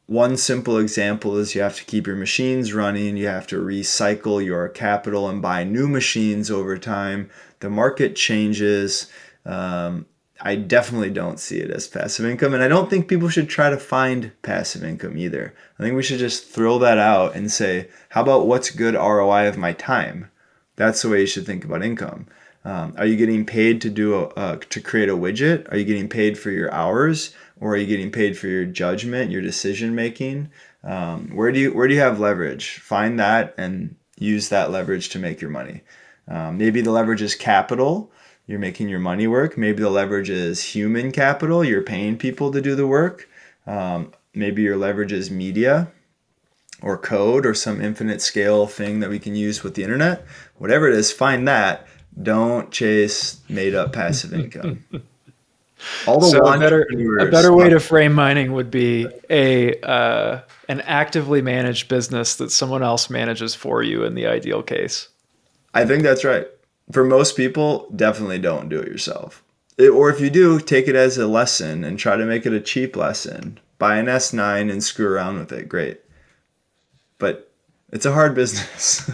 One simple example is you have to keep your machines running, you have to recycle your capital and buy new machines over time. The market changes. Um, I definitely don't see it as passive income, and I don't think people should try to find passive income either. I think we should just throw that out and say, how about what's good ROI of my time? That's the way you should think about income. Are you getting paid to to create a widget? Are you getting paid for your hours, or are you getting paid for your judgment, your decision making? Where do you have leverage? Find that and use that leverage to make your money. Maybe the leverage is capital. You're making your money work. Maybe the leverage is human capital. You're paying people to do the work. Maybe your leverage is media or code or some infinite scale thing that we can use with the internet. Whatever it is, find that. Don't chase made up passive income. All the
So a
entrepreneurs
better way
talk.
to frame mining would be a an actively managed business that someone else manages for you in the ideal case.
I think that's right. For most people, definitely don't do it yourself. Or if you do, take it as a lesson and try to make it a cheap lesson. Buy an S9 and screw around with it. Great. But it's a hard business.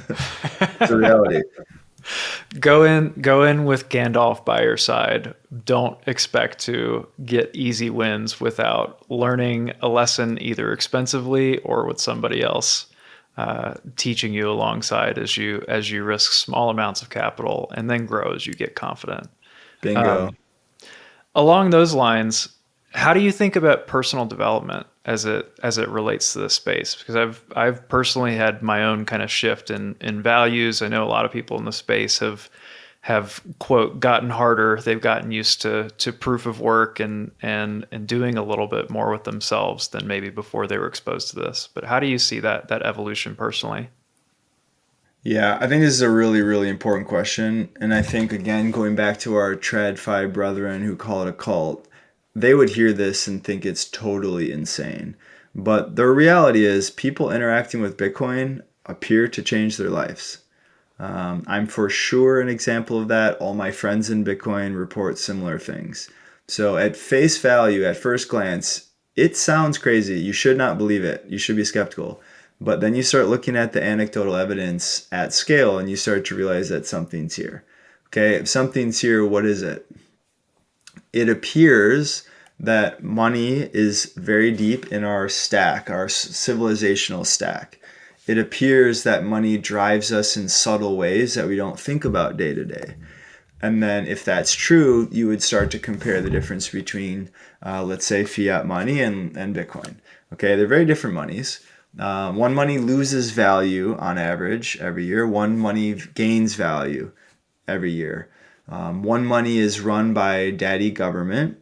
It's a reality.
Go in with Gandalf by your side. Don't expect to get easy wins without learning a lesson either expensively or with somebody else teaching you alongside as you risk small amounts of capital and then grow as you get confident.
Bingo.
Along those lines, how do you think about personal development as it relates to this space? Because I've personally had my own kind of shift in values. I know a lot of people in the space have quote gotten harder. They've gotten used to proof of work and doing a little bit more with themselves than maybe before they were exposed to this. But how do you see that evolution personally?
Yeah, I think this is a really, really important question. And I think, again, going back to our Trad 5 brethren who call it a cult, they would hear this and think it's totally insane. But the reality is, people interacting with Bitcoin appear to change their lives. I'm for sure an example of that. All my friends in Bitcoin report similar things. So, at face value, at first glance, it sounds crazy. You should not believe it. You should be skeptical. But then you start looking at the anecdotal evidence at scale and you start to realize that something's here. Okay, if something's here, what is it? It appears that money is very deep in our stack, our civilizational stack. It appears that money drives us in subtle ways that we don't think about day to day. And then, if that's true, you would start to compare the difference between, let's say, fiat money and Bitcoin. Okay, they're very different monies. One money loses value on average every year. One money gains value every year. One money is run by daddy government.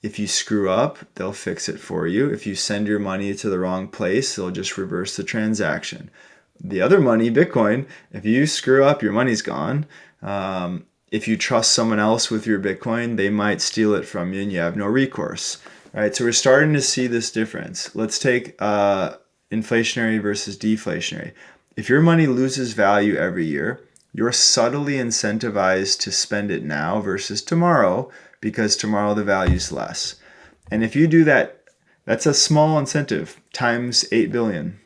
If you screw up, they'll fix it for you. If you send your money to the wrong place, they'll just reverse the transaction. The other money, Bitcoin, if you screw up, your money's gone. If you trust someone else with your Bitcoin, they might steal it from you and you have no recourse. All right, so we're starting to see this difference. Let's take inflationary versus deflationary. If your money loses value every year, you're subtly incentivized to spend it now versus tomorrow because tomorrow the value's less. And if you do that, that's a small incentive times 8 billion.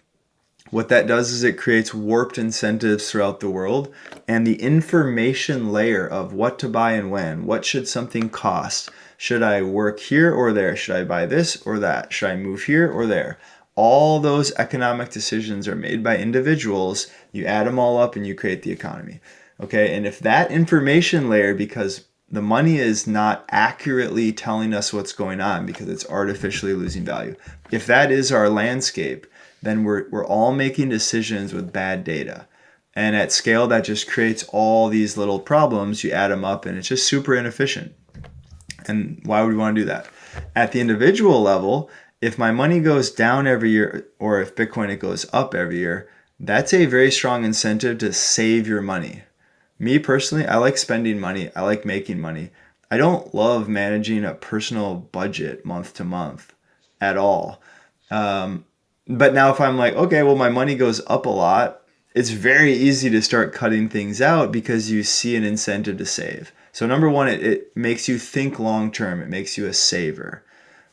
What that does is it creates warped incentives throughout the world, and the information layer of what to buy and when, what should something cost? Should I work here or there? Should I buy this or that? Should I move here or there? All those economic decisions are made by individuals. You add them all up and you create the economy. Okay, and if that information layer, because the money is not accurately telling us what's going on because it's artificially losing value, if that is our landscape, then we're all making decisions with bad data. And at scale, that just creates all these little problems. You add them up and it's just super inefficient. And why would we want to do that? At the individual level, if my money goes down every year, or if Bitcoin it goes up every year, that's a very strong incentive to save your money. Me personally, I like spending money. I like making money. I don't love managing a personal budget month to month at all. But now if I'm like, okay, well, my money goes up a lot, it's very easy to start cutting things out because you see an incentive to save. So number one, it makes you think long term. It makes you a saver.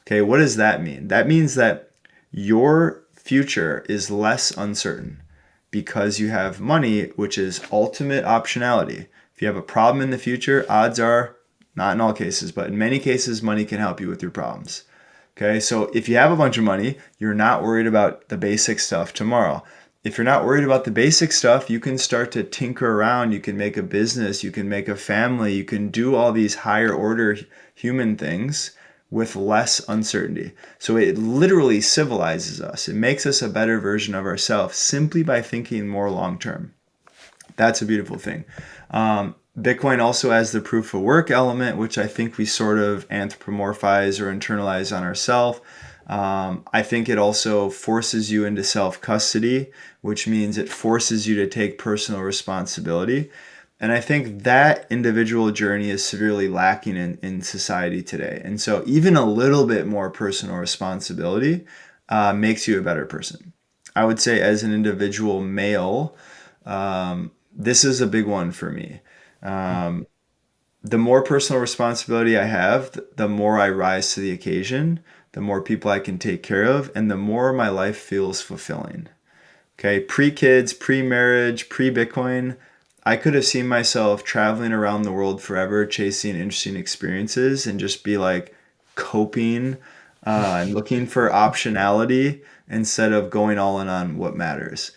Okay, what does that mean? That means that your future is less uncertain because you have money, which is ultimate optionality. If you have a problem in the future, odds are, not in all cases, but in many cases, money can help you with your problems. Okay, so if you have a bunch of money, you're not worried about the basic stuff tomorrow. If you're not worried about the basic stuff, you can start to tinker around. You can make a business, you can make a family, you can do all these higher order human things with less uncertainty. So it literally civilizes us. It makes us a better version of ourselves simply by thinking more long term. That's a beautiful thing. Bitcoin also has the proof of work element, which I think we sort of anthropomorphize or internalize on ourselves. I think it also forces you into self-custody, which means it forces you to take personal responsibility. And I think that individual journey is severely lacking in society today. And so even a little bit more personal responsibility makes you a better person. I would say as an individual male, this is a big one for me. The more personal responsibility I have, the more I rise to the occasion, the more people I can take care of, and the more my life feels fulfilling. Okay, pre-kids, pre-marriage, pre-Bitcoin, I could have seen myself traveling around the world forever, chasing interesting experiences and just be like coping and looking for optionality instead of going all in on what matters.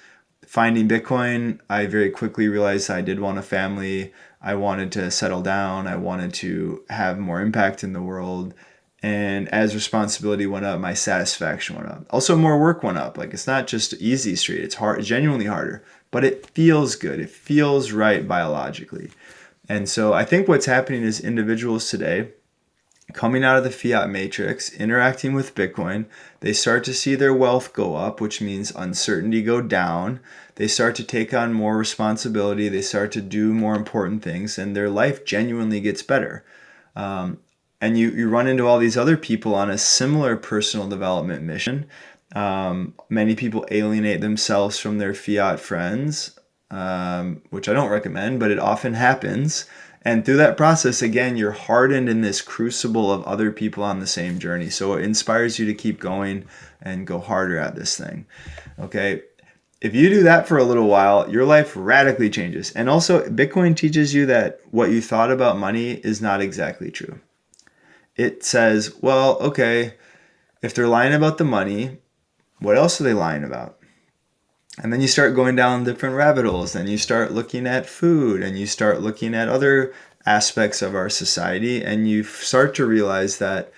Finding Bitcoin, I very quickly realized I did want a family. I wanted to settle down. I wanted to have more impact in the world. And as responsibility went up, my satisfaction went up. Also, more work went up. Like, it's not just easy street. It's hard, genuinely harder, but it feels good. It feels right biologically. And so I think what's happening is individuals today coming out of the fiat matrix, interacting with Bitcoin, they start to see their wealth go up, which means uncertainty go down. They start to take on more responsibility. They start to do more important things, and their life genuinely gets better. And you run into all these other people on a similar personal development mission. Many people alienate themselves from their fiat friends, which I don't recommend, but it often happens. And through that process, again, you're hardened in this crucible of other people on the same journey. So it inspires you to keep going and go harder at this thing. Okay. If you do that for a little while, your life radically changes. And also, Bitcoin teaches you that what you thought about money is not exactly true. It says, well, okay, if they're lying about the money, what else are they lying about? And then you start going down different rabbit holes. Then you start looking at food and you start looking at other aspects of our society. And you start to realize that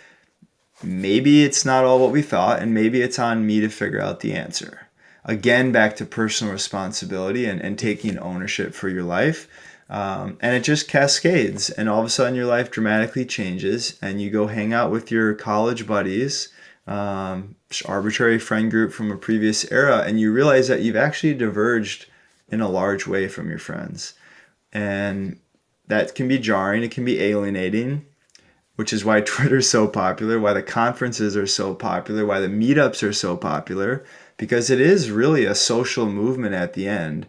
maybe it's not all what we thought. And maybe it's on me to figure out the answer. Again, back to personal responsibility and taking ownership for your life. And it just cascades, and all of a sudden your life dramatically changes, and you go hang out with your college buddies, just arbitrary friend group from a previous era, and you realize that you've actually diverged in a large way from your friends. And that can be jarring, it can be alienating, which is why Twitter's so popular, why the conferences are so popular, why the meetups are so popular, because it is really a social movement at the end.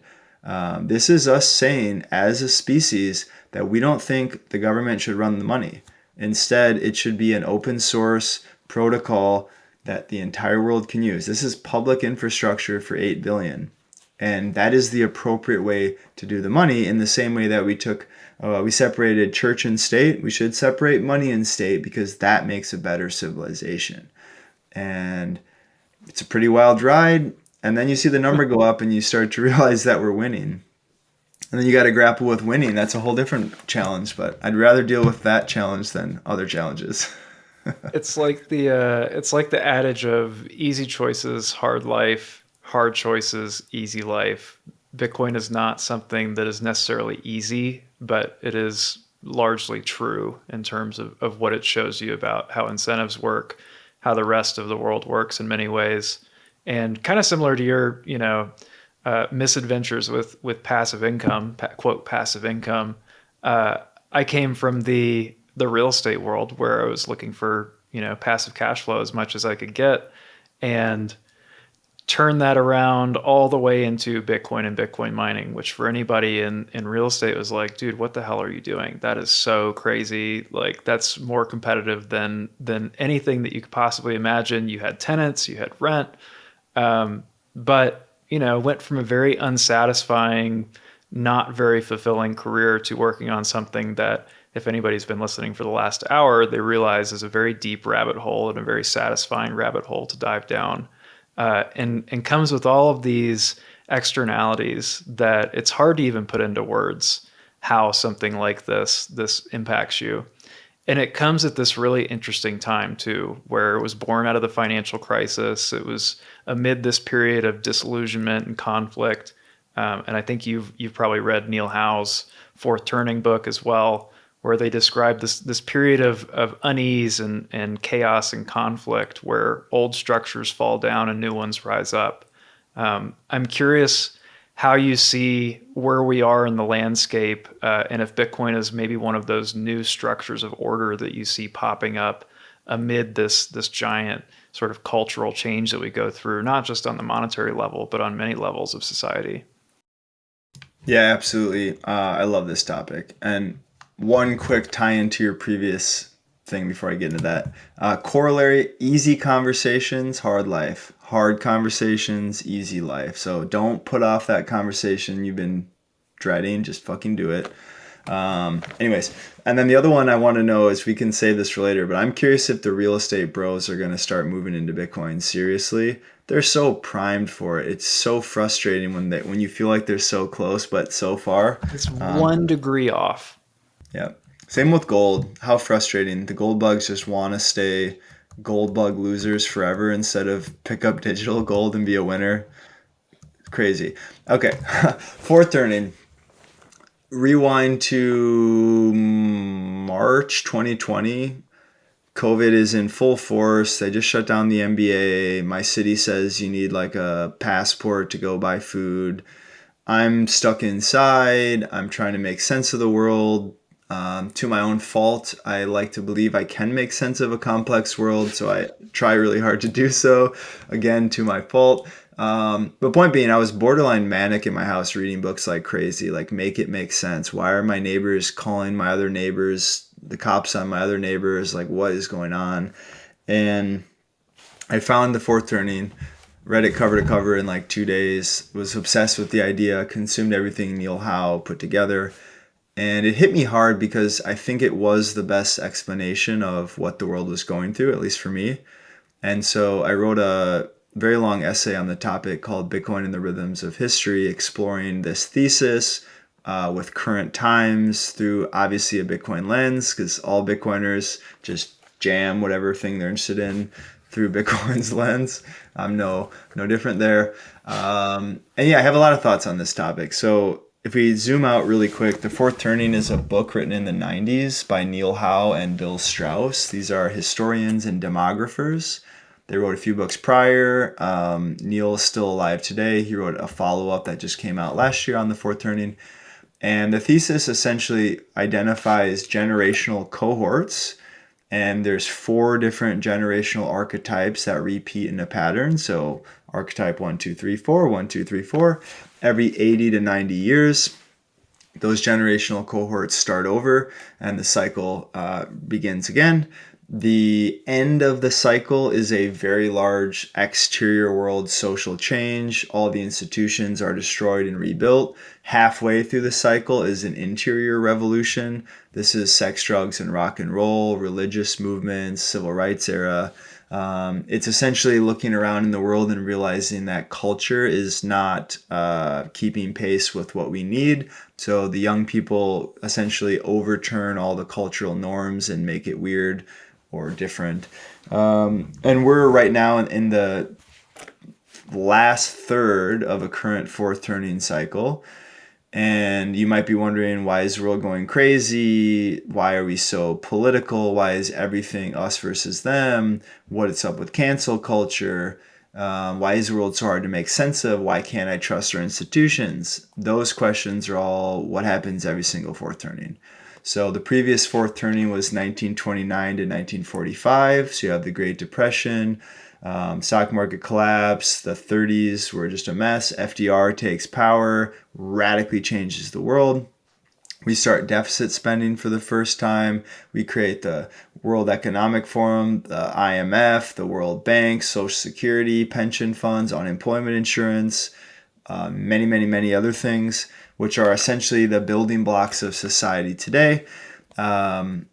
This is us saying, as a species, that we don't think the government should run the money. Instead, it should be an open source protocol that the entire world can use. This is public infrastructure for 8 billion. And that is the appropriate way to do the money, in the same way that we separated church and state. We should separate money and state, because that makes a better civilization. And it's a pretty wild ride. And then you see the number go up and you start to realize that we're winning. And then you got to grapple with winning. That's a whole different challenge, but I'd rather deal with that challenge than other challenges.
It's like the adage of easy choices, hard life, hard choices, easy life. Bitcoin is not something that is necessarily easy, but it is largely true in terms of what it shows you about how incentives work, how the rest of the world works in many ways. And kind of similar to your, misadventures with passive income, quote, passive income. I came from the real estate world where I was looking for, passive cash flow as much as I could get, and turn that around all the way into Bitcoin and Bitcoin mining, which for anybody in real estate was like, dude, what the hell are you doing? That is so crazy. Like, that's more competitive than anything that you could possibly imagine. You had tenants, you had rent, but went from a very unsatisfying, not very fulfilling career to working on something that, if anybody's been listening for the last hour, they realize is a very deep rabbit hole and a very satisfying rabbit hole to dive down, and comes with all of these externalities that it's hard to even put into words how something like this impacts you. And it comes at this really interesting time too, where it was born out of the financial crisis. It was amid this period of disillusionment and conflict. And I think you've probably read Neil Howe's Fourth Turning book as well, where they describe this period of unease and chaos and conflict, where old structures fall down and new ones rise up. I'm curious how you see where we are in the landscape, and if Bitcoin is maybe one of those new structures of order that you see popping up amid this giant sort of cultural change that we go through, not just on the monetary level, but on many levels of society.
Yeah, absolutely. I love this topic. And one quick tie into your previous thing before I get into that. Corollary: easy conversations, hard life. Hard conversations, easy life. So don't put off that conversation you've been dreading. Just fucking do it. Anyways, and then the other one I want to know is, we can save this for later, but I'm curious if the real estate bros are going to start moving into Bitcoin seriously. They're so primed for it. It's so frustrating when you feel like they're so close but so far.
It's 1 degree off.
Yeah. Same with gold. How frustrating. The gold bugs just want to stay gold bug losers forever instead of pick up digital gold and be a winner. Crazy. Okay. Fourth turning. Rewind to March 2020. COVID is in full force. They just shut down the NBA. My city says you need like a passport to go buy food. I'm stuck inside. I'm trying to make sense of the world. To my own fault, I like to believe I can make sense of a complex world, so I try really hard to do so. Again, to my fault. But point being, I was borderline manic in my house, reading books like crazy, like make it make sense. Why are my neighbors calling my other neighbors, the cops on my other neighbors? Like, what is going on? And I found the fourth turning, read it cover to cover in like 2 days, was obsessed with the idea, consumed everything Neil Howe put together. And it hit me hard because I think it was the best explanation of what the world was going through, at least for me. And so I wrote a very long essay on the topic called Bitcoin and the Rhythms of History, exploring this thesis with current times through obviously a Bitcoin lens, because all Bitcoiners just jam whatever thing they're interested in through Bitcoin's lens. I'm no different there. And yeah, I have a lot of thoughts on this topic. So if we zoom out really quick, The Fourth Turning is a book written in the 90s by Neil Howe and Bill Strauss. These are historians and demographers. They wrote a few books prior. Neil is still alive today. He wrote a follow-up that just came out last year on The Fourth Turning. And the thesis essentially identifies generational cohorts, and there's 4 different generational archetypes that repeat in a pattern. So archetype 1, 2, 3, 4, 1, 2, 3, 4. Every 80 to 90 years, those generational cohorts start over and the cycle begins again. The end of the cycle is a very large exterior world social change. All the institutions are destroyed and rebuilt. Halfway through the cycle is an interior revolution. This is sex, drugs, and rock and roll, religious movements, civil rights era. It's essentially looking around in the world and realizing that culture is not keeping pace with what we need. So the young people essentially overturn all the cultural norms and make it weird or different. And we're right now in the last third of a current fourth turning cycle. And you might be wondering, why is the world going crazy? Why are we so political? Why is everything us versus them? What's up with cancel culture? Why is the world so hard to make sense of? Why can't I trust our institutions? Those questions are all what happens every single fourth turning. So the previous fourth turning was 1929 to 1945. So you have the Great Depression, stock market collapse. The 30s were just a mess. FDR takes power, radically changes the world. We start deficit spending for the first time. We create the World Economic Forum, the IMF, the World Bank, Social Security, pension funds, unemployment insurance, many, many, many other things, which are essentially the building blocks of society today. And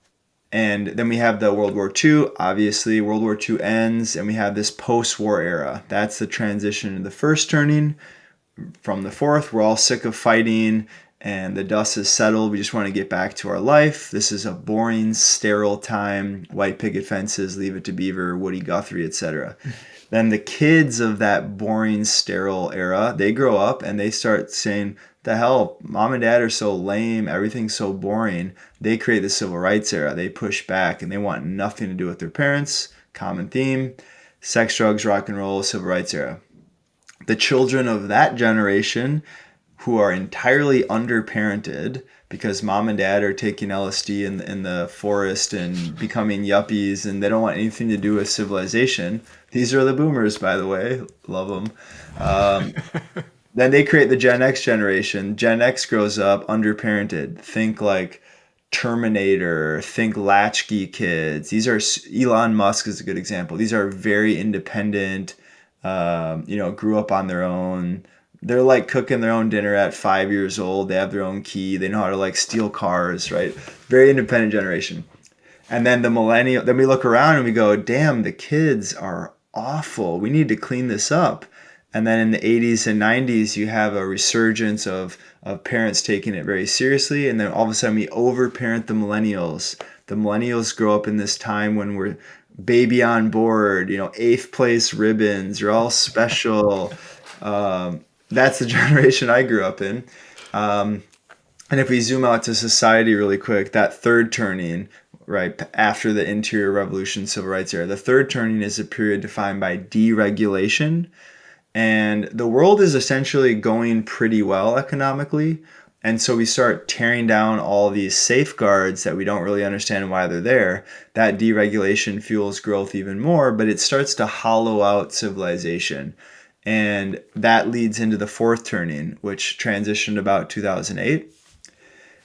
then we have the World War II. Obviously, World War II ends, and we have this post-war era. That's the transition to the first turning from the fourth. We're all sick of fighting, and the dust is settled. We just want to get back to our life. This is a boring, sterile time. White picket fences, Leave It to Beaver, Woody Guthrie, etc. Then the kids of that boring, sterile era, they grow up and they start saying, the hell, mom and dad are so lame, everything's so boring. They create the civil rights era. They push back and they want nothing to do with their parents. Common theme, sex, drugs, rock and roll, civil rights era. The children of that generation, who are entirely underparented because mom and dad are taking LSD in the forest and becoming yuppies, and they don't want anything to do with civilization. These are the boomers, by the way. Love them. Then they create the Gen X generation. Gen X grows up underparented. Think like Terminator, think latchkey kids. These are, Elon Musk is a good example. These are very independent, grew up on their own. They're like cooking their own dinner at 5 years old. They have their own key. They know how to like steal cars, right? Very independent generation. And then the millennial, then we look around and we go, damn, the kids are awful. We need to clean this up. And then in the 80s and 90s, you have a resurgence of parents taking it very seriously. And then all of a sudden we overparent the millennials. The millennials grow up in this time when we're baby on board, 8th place ribbons, you're all special. That's the generation I grew up in. And if we zoom out to society really quick, that third turning, right after the interior revolution, civil rights era, the third turning is a period defined by deregulation. And the world is essentially going pretty well economically. And so we start tearing down all these safeguards that we don't really understand why they're there. That deregulation fuels growth even more, but it starts to hollow out civilization. And that leads into the fourth turning, which transitioned about 2008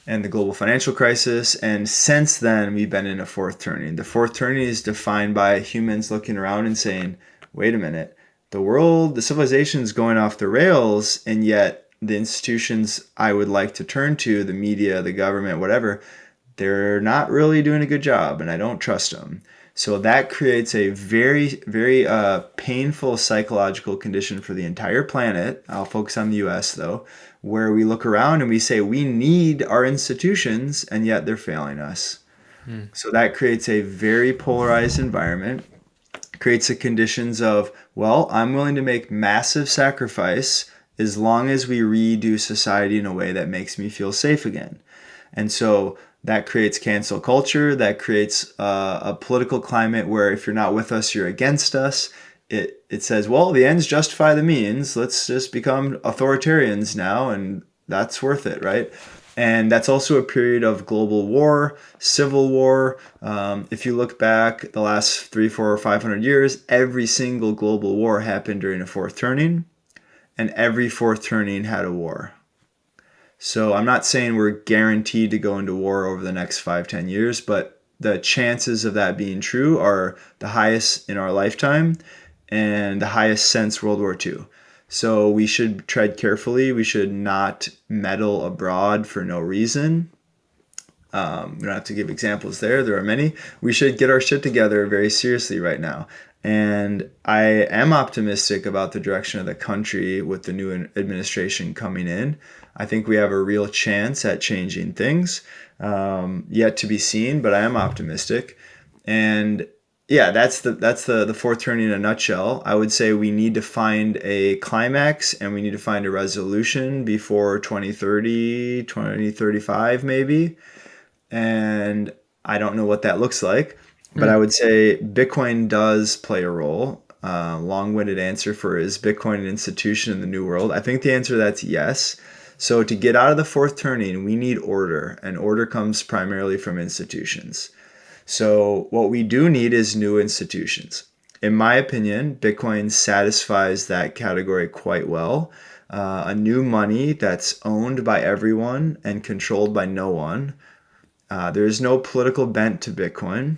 and the global financial crisis. And since then, we've been in a fourth turning. The fourth turning is defined by humans looking around and saying, wait a minute, the world, the civilization is going off the rails, and yet the institutions I would like to turn to, the media, the government, whatever, they're not really doing a good job, and I don't trust them. So that creates a very, very painful psychological condition for the entire planet. I'll focus on the US though, where we look around and we say we need our institutions, and yet they're failing us. So that creates a very polarized environment, creates the conditions of, well, I'm willing to make massive sacrifice as long as we redo society in a way that makes me feel safe again. And so that creates cancel culture, that creates a political climate where if you're not with us, you're against us. It says, well, the ends justify the means. Let's just become authoritarians now, and that's worth it, right? And that's also a period of global war, civil war. If you look back the last 3, 4, or 500 years, every single global war happened during a fourth turning, and every fourth turning had a war. So I'm not saying we're guaranteed to go into war over the next 5, 10 years, but the chances of that being true are the highest in our lifetime and the highest since World War II. So we should tread carefully. We should not meddle abroad for no reason. We don't have to give examples there. There are many. We should get our shit together very seriously right now. And I am optimistic about the direction of the country with the new administration coming in. I think we have a real chance at changing things. Yet to be seen, but I am optimistic. And yeah, that's the fourth turning in a nutshell. I would say we need to find a climax and we need to find a resolution before 2030, 2035 maybe. And I don't know what that looks like, but I would say Bitcoin does play a role. Long-winded answer for is Bitcoin an institution in the new world? I think the answer to that's yes. So to get out of the fourth turning, we need order, and order comes primarily from institutions. So what we do need is new institutions. In my opinion, Bitcoin satisfies that category quite well. A new money that's owned by everyone and controlled by no one. There is no political bent to Bitcoin.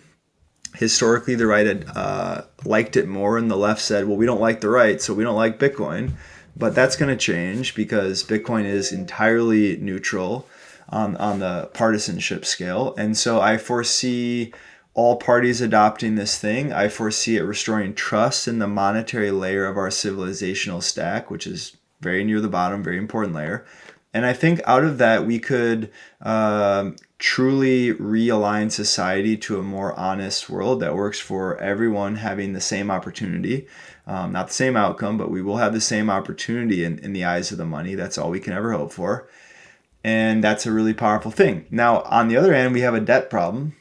Historically, the right had liked it more, and the left said, well, we don't like the right, so we don't like Bitcoin. But that's going to change because Bitcoin is entirely neutral on the partisanship scale. And so I foresee all parties adopting this thing. I foresee it restoring trust in the monetary layer of our civilizational stack, which is very near the bottom, very important layer. And I think out of that, we could truly realign society to a more honest world that works for everyone having the same opportunity. Not the same outcome, but we will have the same opportunity in the eyes of the money. That's all we can ever hope for. And that's a really powerful thing. Now, on the other end, we have a debt problem.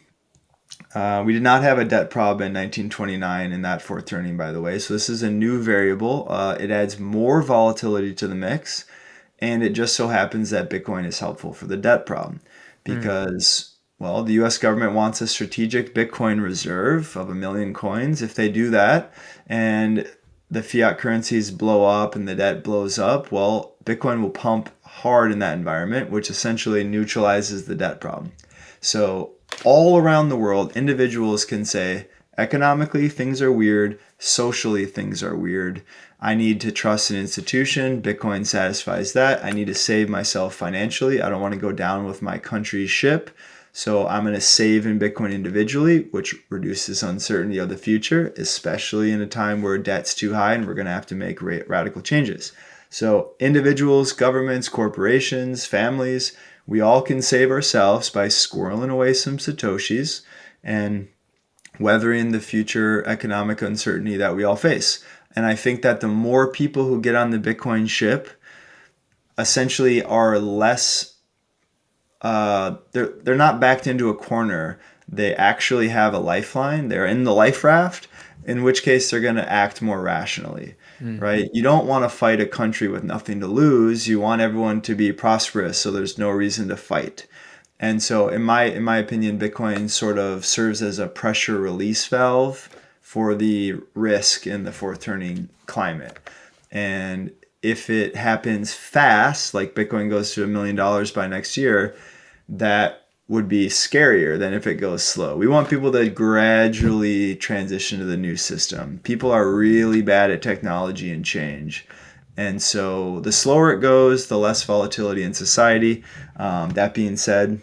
We did not have a debt problem in 1929 in that fourth turning, by the way. So this is a new variable. It adds more volatility to the mix. And it just so happens that Bitcoin is helpful for the debt problem because, well, the US government wants a strategic Bitcoin reserve of 1 million coins. If they do that and the fiat currencies blow up and the debt blows up, well, Bitcoin will pump hard in that environment, which essentially neutralizes the debt problem. So all around the world, individuals can say, economically, things are weird. Socially, things are weird. I need to trust an institution. Bitcoin satisfies that. I need to save myself financially. I don't want to go down with my country's ship. So I'm going to save in Bitcoin individually, which reduces uncertainty of the future, especially in a time where debt's too high and we're going to have to make radical changes. So individuals, governments, corporations, families, we all can save ourselves by squirreling away some Satoshis and weathering the future economic uncertainty that we all face. And I think that the more people who get on the Bitcoin ship essentially are less, they're not backed into a corner. They actually have a lifeline. They're in the life raft, in which case they're going to act more rationally, right? You don't want to fight a country with nothing to lose. You want everyone to be prosperous, so there's no reason to fight. And so in my opinion, Bitcoin sort of serves as a pressure release valve for the risk in the fourth turning climate. And if it happens fast, like Bitcoin goes to $1 million by next year, that would be scarier than if it goes slow. We want people to gradually transition to the new system. People are really bad at technology and change. And so the slower it goes, the less volatility in society. That being said,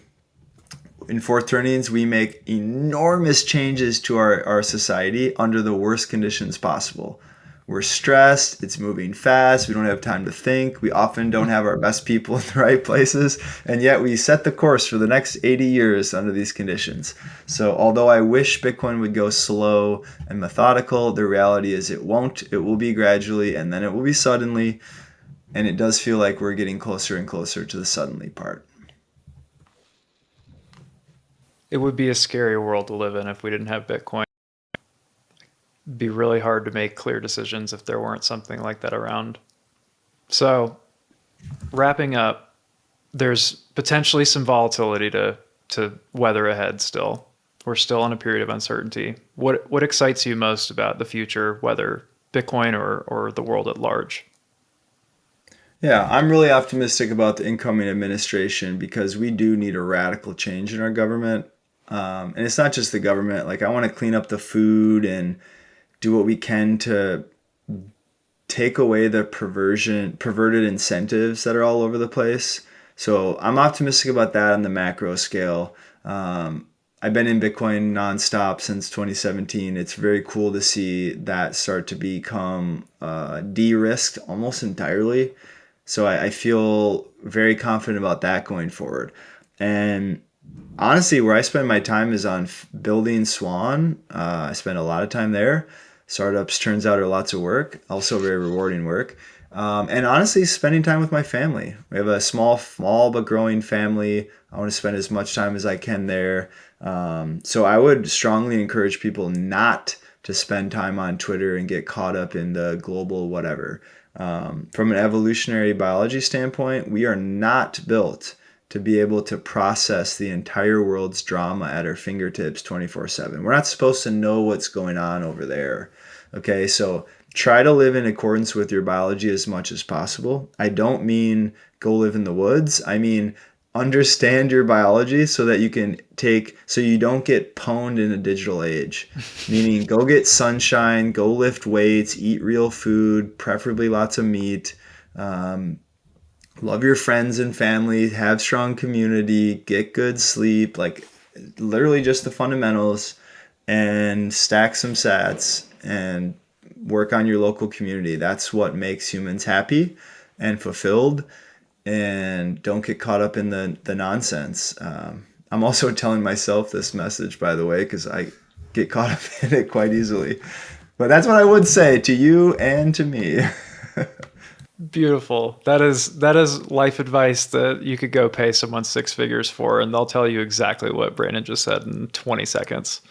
in fourth turnings, we make enormous changes to our society under the worst conditions possible. We're stressed, it's moving fast, we don't have time to think, we often don't have our best people in the right places, and yet we set the course for the next 80 years under these conditions. So although I wish Bitcoin would go slow and methodical, the reality is it won't. It will be gradually, and then it will be suddenly. And it does feel like we're getting closer and closer to the suddenly part.
It would be a scary world to live in if we didn't have Bitcoin. It'd be really hard to make clear decisions if there weren't something like that around. So, wrapping up, there's potentially some volatility to weather ahead still. We're still in a period of uncertainty. What excites you most about the future, whether Bitcoin or the world at large?
Yeah, I'm really optimistic about the incoming administration because we do need a radical change in our government. And it's not just the government. Like, I want to clean up the food and do what we can to take away the perverted incentives that are all over the place. So I'm optimistic about that on the macro scale. I've been in Bitcoin nonstop since 2017. It's very cool to see that start to become de-risked almost entirely. So I feel very confident about that going forward. And honestly, where I spend my time is on building Swan. I spend a lot of time there. Startups turns out are lots of work, also very rewarding work. And honestly, spending time with my family. We have a small but growing family. I want to spend as much time as I can there. So I would strongly encourage people not to spend time on Twitter and get caught up in the global whatever. From an evolutionary biology standpoint, we are not built to be able to process the entire world's drama at our fingertips 24/7. We're not supposed to know what's going on over there. Okay, so try to live in accordance with your biology as much as possible. I don't mean go live in the woods. I mean understand your biology so that so you don't get pwned in a digital age. Meaning go get sunshine, go lift weights, eat real food, preferably lots of meat. Um, Love your friends and family, have strong community, get good sleep, like literally just the fundamentals, and stack some sats and work on your local community. That's what makes humans happy and fulfilled. And don't get caught up in the nonsense. I'm also telling myself this message, by the way, because I get caught up in it quite easily. But that's what I would say to you and to me.
Beautiful. That is life advice that you could go pay someone six figures for, and they'll tell you exactly what Brandon just said in 20 seconds.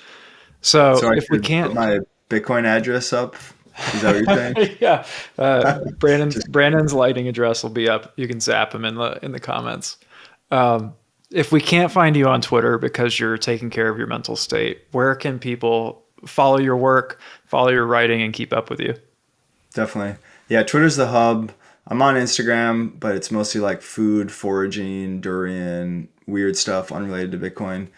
So
So I
if we
should put
can't,
my Bitcoin address up. Is that what you're saying?
yeah, Brandon's
Just
Brandon's lighting address will be up. You can zap him in the comments. Um, if we can't find you on Twitter because you're taking care of your mental state, where can people follow your work, follow your writing, and keep up with you?
definitely. Yeah, Twitter's the hub. I'm on Instagram, but it's mostly like food, foraging, durian, weird stuff unrelated to Bitcoin.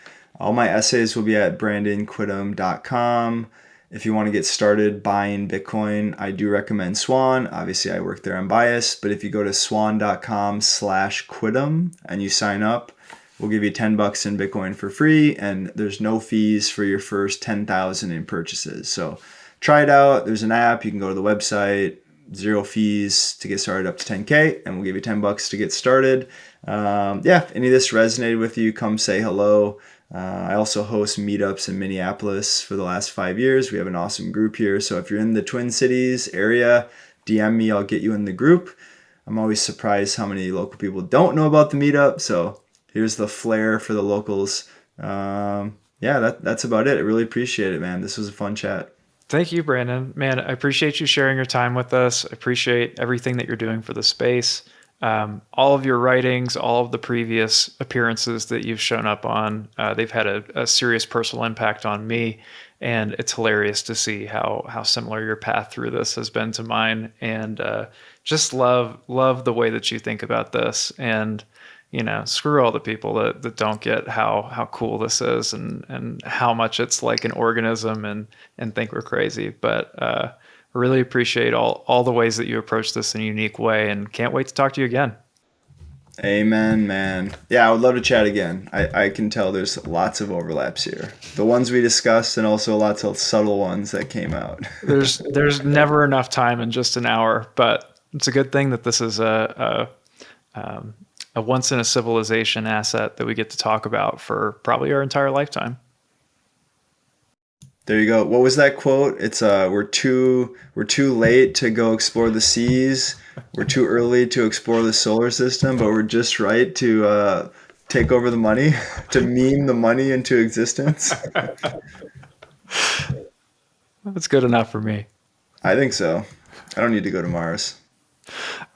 All my essays will be at brandonquittem.com. If you want to get started buying Bitcoin, I do recommend Swan. Obviously, I work there, I'm biased, but if you go to swan.com/quittem and you sign up, we'll give you $10 in Bitcoin for free, and there's no fees for your first 10,000 in purchases. So try it out. There's an app. You can go to the website. Zero fees to get started up to 10K, and we'll give you $10 to get started. Yeah, if any of this resonated with you, come say hello. I also host meetups in Minneapolis for the last 5 years. We have an awesome group here. So if you're in the Twin Cities area, DM me. I'll get you in the group. I'm always surprised how many local people don't know about the meetup. So here's the flair for the locals. Yeah, that's about it. I really appreciate it, man. This was a fun chat.
Thank you, Brandon. Man, I appreciate you sharing your time with us. I appreciate everything that you're doing for the space. All of your writings, all of the previous appearances that you've shown up on, they've had a serious personal impact on me. And it's hilarious to see how similar your path through this has been to mine. And just love the way that you think about this. And screw all the people that don't get how cool this is and how much it's like an organism and think we're crazy. But really appreciate all the ways that you approach this in a unique way and can't wait to talk to you again.
Amen, man. Yeah, I would love to chat again. I can tell there's lots of overlaps here. The ones we discussed and also lots of subtle ones that came out.
There's never enough time in just an hour, but it's a good thing that this is a once in a civilization asset that we get to talk about for probably our entire lifetime.
There you go. What was that quote? It's we're too late to go explore the seas. We're too early to explore the solar system, but we're just right to take over the money, to meme the money into existence.
That's good enough for me.
I think so. I don't need to go to Mars.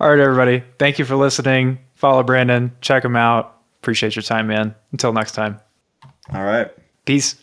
All right, everybody. Thank you for listening. Follow Brandon. Check him out. Appreciate your time, man. Until next time.
All right.
Peace.